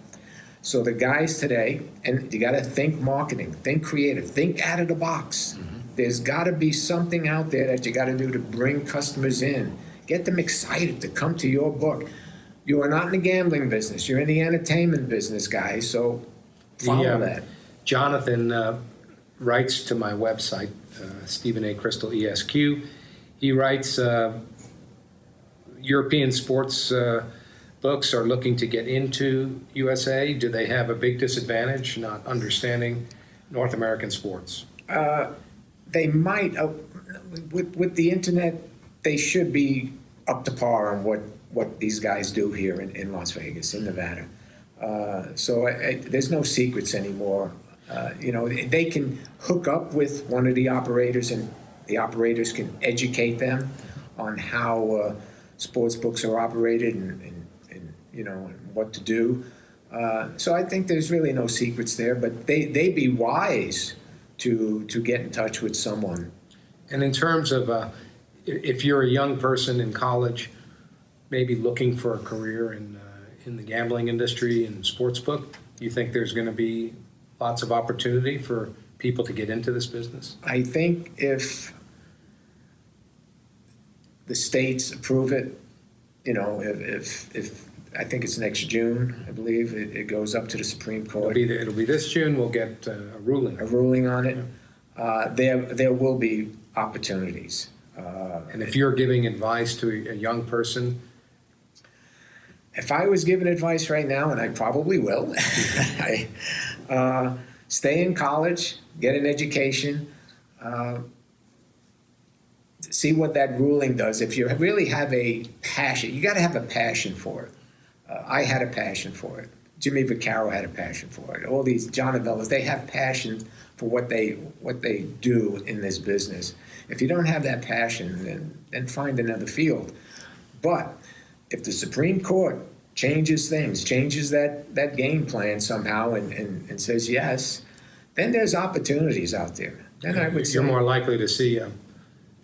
So the guys today, and you got to think marketing, think creative, think out of the box. There's got to be something out there that you got to do to bring customers in, get them excited to come to your book. You are not in the gambling business. You're in the entertainment business, guys, so follow that. Jonathan writes to my website, Stephen A. Crystal ESQ. He writes, European sports books are looking to get into USA. Do they have a big disadvantage not understanding North American sports? They might, with the internet, they should be up to par on what these guys do here in Las Vegas, in Nevada. So there's no secrets anymore. They can hook up with one of the operators, and the operators can educate them on how sports books are operated and what to do. So I think there's really no secrets there, but they'd be wise to get in touch with someone. And in terms of if you're a young person in college, maybe looking for a career in the gambling industry and sportsbook, do you think there's going to be lots of opportunity for people to get into this business? I think if the states approve it, if I think it's next June, I believe, it goes up to the Supreme Court. It'll be this June. We'll get a ruling. A ruling on it. There will be opportunities. And if you're giving advice to a young person, if I was giving advice right now, and I probably will, stay in college, get an education, see what that ruling does. If you really have a passion, you got to have a passion for it. I had a passion for it. Jimmy Vaccaro had a passion for it. All these John Avellos, they have passion for what they do in this business. If you don't have that passion, then find another field. But if the Supreme Court changes things, changes that game plan somehow and says yes, then there's opportunities out there. Then I would say you're more likely to see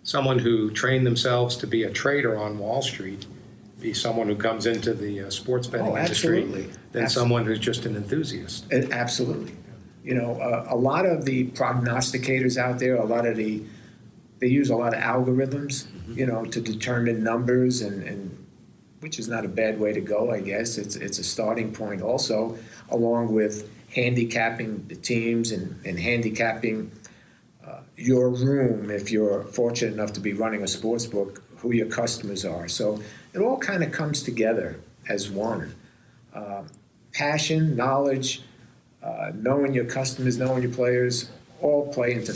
someone who trained themselves to be a trader on Wall Street be someone who comes into the sports betting industry than someone who's just an enthusiast. Absolutely. A lot of the prognosticators out there, they use a lot of algorithms, to determine numbers, and which is not a bad way to go, I guess. It's a starting point also, along with handicapping the teams and handicapping your room, if you're fortunate enough to be running a sports book, who your customers are. So it all kind of comes together as one. Passion, knowledge, knowing your customers, knowing your players, all play into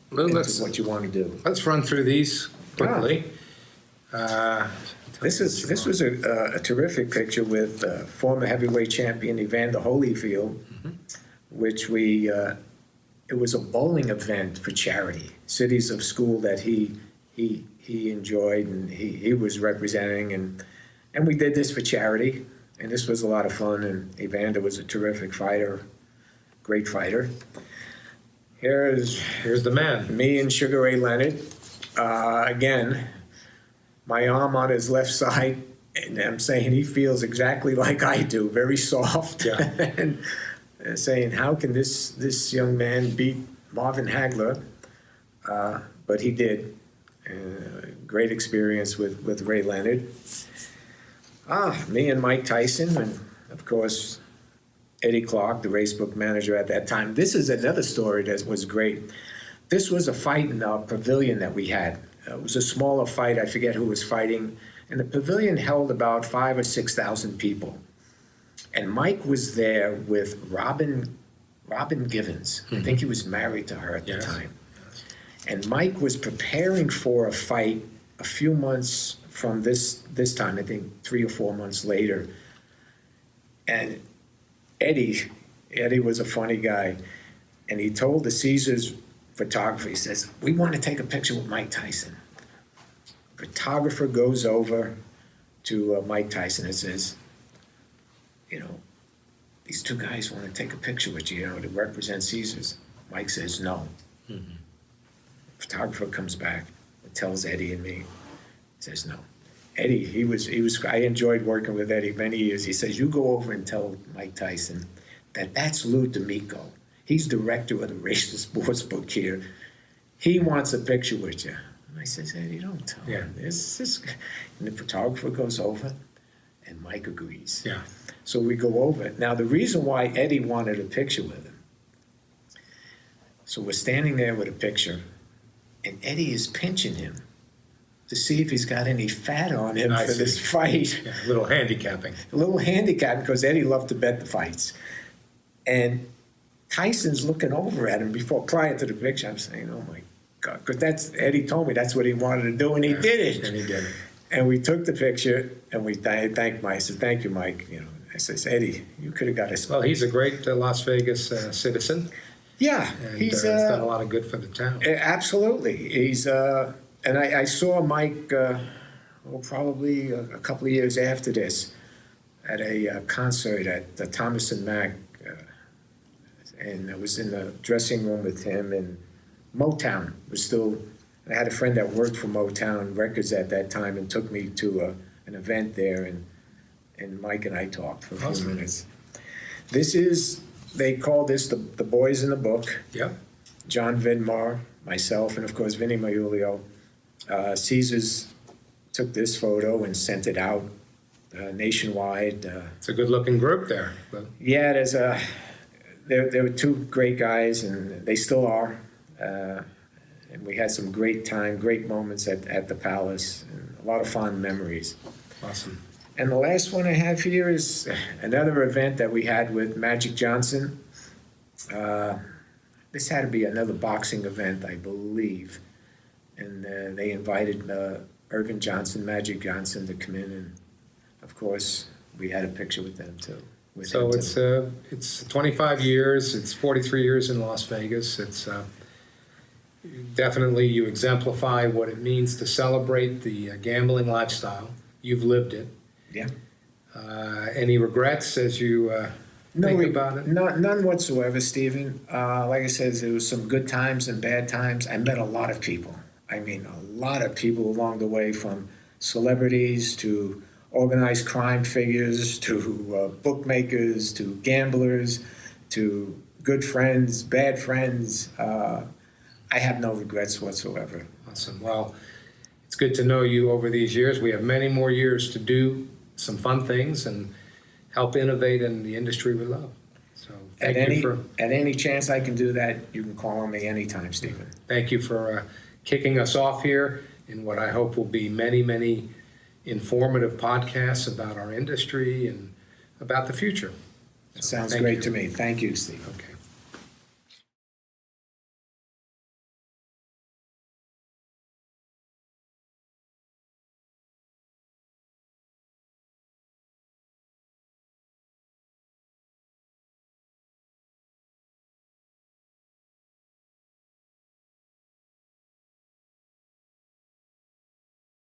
what you want to do. Let's run through these quickly. This was a terrific picture with former heavyweight champion Evander Holyfield, which it was a bowling event for charity. Cities of School that he enjoyed and he was representing, and we did this for charity, and this was a lot of fun, and Evander was a terrific fighter, great fighter. Here's the man. Me and Sugar Ray Leonard. Again, my arm on his left side, and I'm saying he feels exactly like I do, very soft. Yeah. And saying, how can this young man beat Marvin Hagler? But he did. Great experience with Ray Leonard. Me and Mike Tyson, and of course Eddie Clark, the racebook manager at that time. This is another story that was great. This was a fight in our pavilion that we had. It was a smaller fight. I forget who was fighting. And the pavilion held about 5,000 or 6,000 people. And Mike was there with Robin Givens. I think he was married to her at the time. And Mike was preparing for a fight a few months, from this time, I think 3 or 4 months later, and Eddie was a funny guy, and he told the Caesars photographer, he says, "We want to take a picture with Mike Tyson." Photographer goes over to Mike Tyson and says, "These two guys want to take a picture with you, to represent Caesars." Mike says no. Mm-hmm. Photographer comes back and tells Eddie and me, says no. Eddie, he was. I enjoyed working with Eddie many years. He says, "You go over and tell Mike Tyson that's Lou D'Amico. He's director of the Racial Sportsbook here. He wants a picture with you." And I says, "Eddie, don't tell him this." And the photographer goes over, and Mike agrees. Yeah. So we go over it. Now, the reason why Eddie wanted a picture with him, so we're standing there with a picture, and Eddie is pinching him to see if he's got any fat on him for this fight. Yeah, a little handicapping. A little handicapping, because Eddie loved to bet the fights. And Tyson's looking over at him prior to the picture. I'm saying, "Oh my God," because Eddie told me that's what he wanted to do, and he did it. And he did it. And we took the picture, and we thanked Mike. I said, "Thank you, Mike." I says, "Eddie, you could have got us." Well, he's a great Las Vegas citizen. Yeah, And he's done a lot of good for the town. Absolutely. He's and I saw Mike probably a couple of years after this at a concert at the Thomas and Mack, and I was in the dressing room with him. And Motown was still. I had a friend that worked for Motown Records at that time and took me to an event there, and Mike and I talked for a few minutes. They call this the Boys in the Book. Yeah. John Vidmar, myself, and of course Vinny Maiulio. Caesars took this photo and sent it out nationwide. It's a good-looking group there. But... Yeah, there were two great guys, and they still are. And we had some great moments at the Palace, and a lot of fond memories. Awesome. And the last one I have here is another event that we had with Magic Johnson. This had to be another boxing event, I believe. And they invited Irvin Johnson, Magic Johnson, to come in. And, of course, we had a picture with them, too. So it's 25 years. It's 43 years in Las Vegas. It's definitely you exemplify what it means to celebrate the gambling lifestyle. You've lived it. Yeah. Any regrets as you think about it? None whatsoever, Stephen. Like I said, there was some good times and bad times. I met a lot of people. I mean, a lot of people along the way, from celebrities to organized crime figures to bookmakers to gamblers to good friends, bad friends. I have no regrets whatsoever. Awesome. Well, it's good to know you over these years. We have many more years to do some fun things and help innovate in the industry we love. So at any chance I can do that, you can call on me anytime, Stephen. Thank you for kicking us off here in what I hope will be many, many informative podcasts about our industry and about the future. Sounds great to me. Thank you, Steve. Okay.